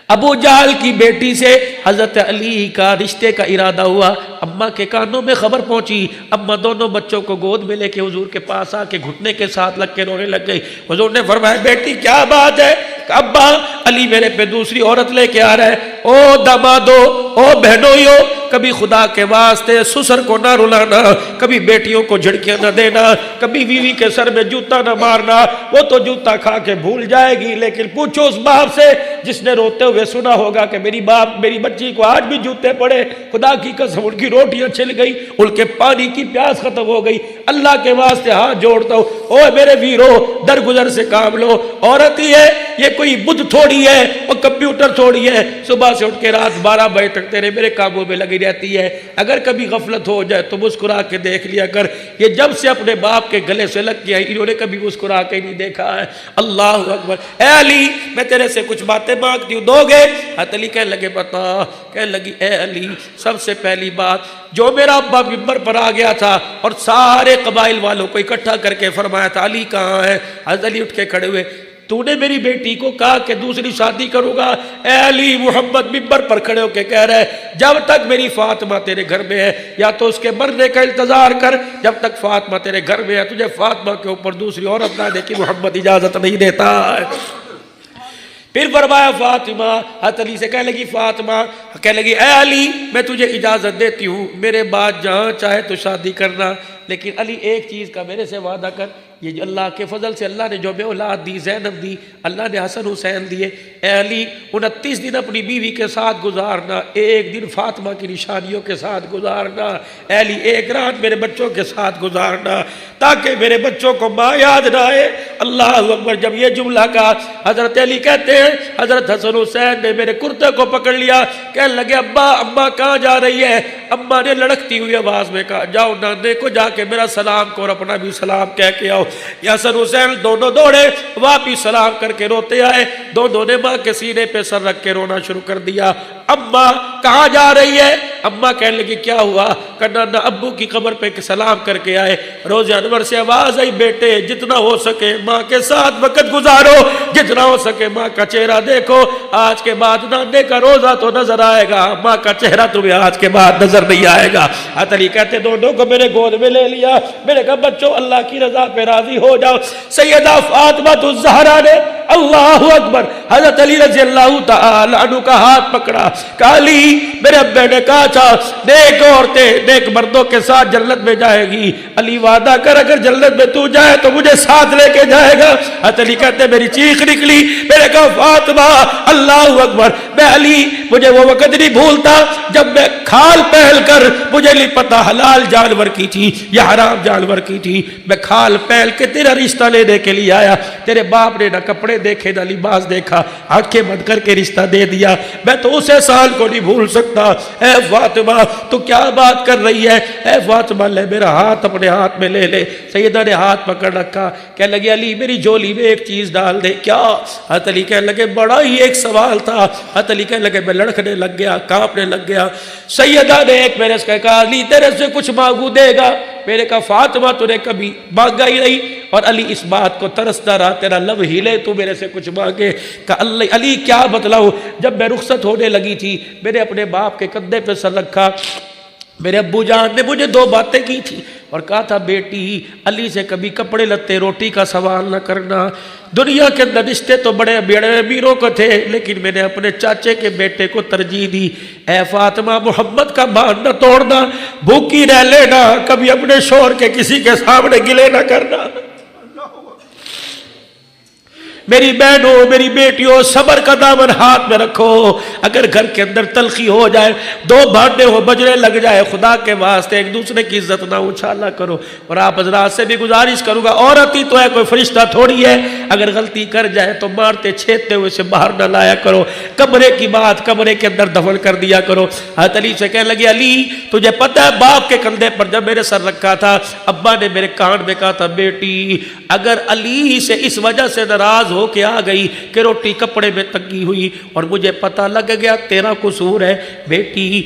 [SPEAKER 1] ابو جہل کی بیٹی سے حضرت علی کا رشتے کا ارادہ ہوا. اماں کے کانوں میں خبر پہنچی. اماں دونوں بچوں کو گود میں لے کے حضور کے پاس آ کے گھٹنے کے ساتھ لگ کے رونے لگ گئی. حضور نے فرمایا بیٹی کیا بات ہے. ابا علی میرے پہ دوسری عورت لے کے آ رہا ہے. او دامادو, او بہنوئیو, کبھی خدا کے واسطے سسر کو نہ رلانا, کبھی بیٹیوں کو جھڑکیاں نہ دینا, کبھی بیوی کے سر میں جوتا نہ مارنا. وہ تو جوتا کھا کے بھول جائے گی, لیکن پوچھو اس باپ سے جس نے روتے ہوئے سنا ہوگا کہ میری بچی کو آج بھی جوتے پڑے, خدا کی قسم ان کی روٹیاں چھل گئی, ان کے پانی کی پیاس ختم ہو گئی. اللہ کے واسطے ہاتھ جوڑتا ہوں, اوے میرے ویرو درگزر سے کام لو. عورت ہی ہے, یہ کوئی بدھ تھوڑی ہے, وہ کمپیوٹر تھوڑی ہے, صبح سے اٹھ کے رات 12 بجے تک تیرے میرے کاموں میں لگی رہتی ہے. اگر کبھی غفلت ہو جائے تو مسکرا کے دیکھ لیا کر. یہ جب سے اپنے باپ کے گلے سے لگ گیا انہوں نے کبھی مسکرا کے نہیں دیکھا ہے. اللہ اکبر. اے علی میں تیرے سے کچھ باتیں مانگتی ہوں, دو گے. حضرت علی کہنے لگے بتا. کہنے لگی اے علی سب سے پہلی بات, جو میرا ابا ممبر پر آ گیا تھا اور سارے قبائل والوں کو اکٹھا کر کے فرمایا تھا علی کہاں ہے. حضرت علی اٹھ کے کھڑے ہوئے, تو نے میری بیٹی کو کہا کہ دوسری شادی کروں گا. اے علی محمد ممبر پر کھڑے ہو کے کہہ رہا ہے جب تک میری فاطمہ تیرے گھر میں ہے یا تو اس کے مرنے کا انتظار کر, جب تک فاطمہ تیرے گھر میں ہے تجھے فاطمہ کے اوپر دوسری عورت نہ دے کی محمد اجازت نہیں دیتا ہے. پھر فرمایا فاطمہ. حضرت علی سے کہنے لگی فاطمہ, کہنے لگی اے علی میں تجھے اجازت دیتی ہوں, میرے بعد جہاں چاہے تو شادی کرنا, لیکن علی ایک چیز کا میرے سے وعدہ کر. یہ جو اللہ کے فضل سے اللہ نے جو بے اولاد دی, زینب دی, اللہ نے حسن حسین دیے. اے علی 29 دن اپنی بیوی کے ساتھ گزارنا, ایک دن فاطمہ کی نشانیوں کے ساتھ گزارنا. اے علی ایک رات میرے بچوں کے ساتھ گزارنا تاکہ میرے بچوں کو ماں یاد نہ آئے. اللہ اکبر. جب یہ جملہ کہا حضرت علی کہتے ہیں حضرت حسن حسین نے میرے کرتے کو پکڑ لیا, کہنے لگے ابا اماں کہاں جا رہی ہے. اماں نے لڑکتی ہوئی آواز میں کہا جاؤ نانے کو جا کے میرا سلام کو اور اپنا بھی سلام کہہ کے آؤ. حسن حسین دونوں دوڑے, واپس سلام کر کے روتے آئے. دونوں نے ماں کے سینے پہ سر رکھ کے رونا شروع کر دیا. اماں کہاں جا رہی ہے؟ اماں کہنے لگی کیا ہوا؟ کہنا نہ ابو کی قبر پہ سلام کر کے آئے۔ روزہ انور سے آواز آئی بیٹے جتنا ہو سکے ماں کے ساتھ وقت گزارو، جتنا ہو سکے ماں کا چہرہ دیکھو، آج کے بعد نانے کا روزہ تو نظر آئے گا، ماں کا چہرہ تمہیں آج کے بعد نظر نہیں آئے گا۔ حضرت علی کہتے دونوں کو میرے گود میں لے لیا، میں نے کہا بچوں اللہ کی رضا پہ راضی ہو جاؤ۔ سیدہ فاطمہ الزہرا نے اللہ اکبر حضرت علی رضی اللہ تعالی عنہ کا ہاتھ پکڑا، کہا علی میرے ابے نے کہا تھا نیک عورتیں نیک مردوں کے ساتھ جنت میں جائے گی، علی وعدہ کر اگر جنت میں تو جائے تو مجھے ساتھ لے کے جائے گا۔ حضرت علی کہتے میری چیخ نکلی، میں نے کہا فاطمہ اللہ اکبر، میں علی مجھے وہ وقت نہیں بھولتا جب میں کھال پہل کر، مجھے نہیں پتا حلال جانور کی تھی یا حرام جانور کی تھی، میں کھال پہل کے تیرا رشتہ لینے کے لیے آیا، تیرے باپ نے نہ کپڑے دیکھے نہ لباس دیکھا، آنکھیں بند کر کے رشتہ دے دیا، میں تو اس احسان کو نہیں بھول سکتا۔ اے فاطمہ تو کیا بات کر رہی ہے؟ اے فاطمہ لے میرا ہاتھ اپنے ہاتھ میں لے لے۔ سیدہ نے ہاتھ پکڑ رکھا، کہنے لگے علی میری جھولی میں ایک چیز ڈال دے۔ کیا؟ حضرت علی کہنے لگے بڑا ہی ایک سوال تھا۔ حضرت علی کہنے لگے میں لڑکنے لگ گیا، کانپنے لگ گیا۔ سیدہ نے ایک میرے سے کہا علی تیرے سے کچھ مانگو دے گا؟ میں نے کہا فاطمہ تو نے کبھی مانگا ہی نہیں، اور علی اس بات کو ترستا رہا تیرا لب ہلے تو میرے سے کچھ مانگے۔ کہا علی کیا بتلاؤں؟ جب میں رخصت ہونے لگی تھی میں نے اپنے باپ کے کندھے پہ سر رکھا، میرے ابو جان نے مجھے دو باتیں کی تھی اور کہا تھا بیٹی علی سے کبھی کپڑے لتے روٹی کا سوال نہ کرنا، دنیا کے اندر رشتے تو بڑے بڑے امیروں کو تھے لیکن میں نے اپنے چاچے کے بیٹے کو ترجیح دی۔ اے فاطمہ محمد کا مان نہ توڑنا، بھوکی رہ لینا، کبھی اپنے شوہر کے کسی کے سامنے گلے نہ کرنا۔ میری بہنوں میری بیٹیوں صبر کا دامن ہاتھ میں رکھو، اگر گھر کے اندر تلخی ہو جائے، دو بھانڈے ہو بجنے لگ جائے، خدا کے واسطے ایک دوسرے کی عزت نہ اچھالا کرو۔ اور آپ حضرات سے بھی گزارش کروں گا عورت ہی تو ہے کوئی فرشتہ تھوڑی ہے، اگر غلطی کر جائے تو مارتے چھیدتے ہوئے سے باہر نہ لایا کرو، کمرے کی بات کمرے کے اندر دفن کر دیا کرو۔ حضرت علی سے کہنے لگے علی تجھے پتہ ہے باپ کے کندھے پر جب میرے سر رکھا تھا ابا نے میرے کان میں کہا تھا بیٹی اگر علی سے اس وجہ سے ناراض ہو کے آ گئی کہ روٹی کپڑے میں تنگی ہوئی اور مجھے پتہ لگ گیا تیرا قصور ہے بیٹی،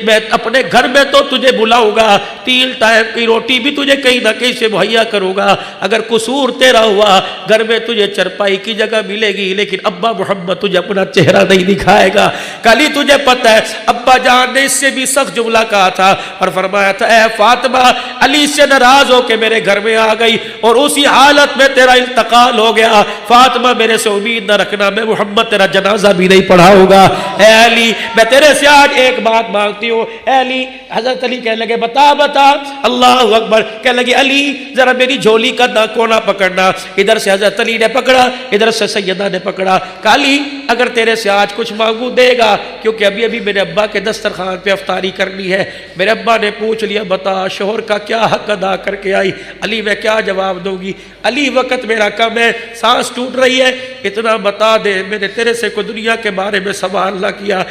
[SPEAKER 1] میں اپنے گھر میں تو تجھے بلاؤں گا، 3 ٹائم کی روٹی بھی تجھے کہیں نہ کہیں سے مہیا کروں گا، اگر قصور تیرا ہوا گھر میں تجھے چرپائی کی جگہ ملے گی لیکن ابا محمد تجھے اپنا چہرہ نہیں دکھائے گا۔ کلی تجھے پتہ ہے ابا جان نے اس سے بھی سخت جملہ کہا تھا اور فرمایا تھا اے فاطمہ علی سے ناراض ہو کے میرے گھر میں آ گئی اور اسی حالت میں تیرا انتقال ہو گیا، فاطمہ میرے سے امید نہ رکھنا میں محمد تیرا جنازہ بھی نہیں پڑھاؤں گا۔ اے علی میں تیرے سے آج ایک بات مانگتی ہوں۔ اے علی حضرت علی کہنے لگے بتا بتا، اللہ اکبر، کہنے لگے علی ذرا میری جھولی کا کونا پکڑنا، ادھر سے حضرت علی نے پکڑا ادھر سے سیدہ نے پکڑا، کہا علی اگر تیرے سے آج کچھ مانگوں دے گا، کیونکہ ابھی میرے ابا کے دسترخوان پہ افطاری کرنی ہے۔ میرے ابا نے پوچھ لیا بتا شوہر کا کیا حق ادا کر کے آئی؟ علی میں کیا جواب دوں گی؟ علی وقت میرا کم ہے، سانس ٹوٹ رہی ہے، اتنا بتا دے میں نے تیرے سے کوئی دنیا کے بارے میں سوال نہ کیا،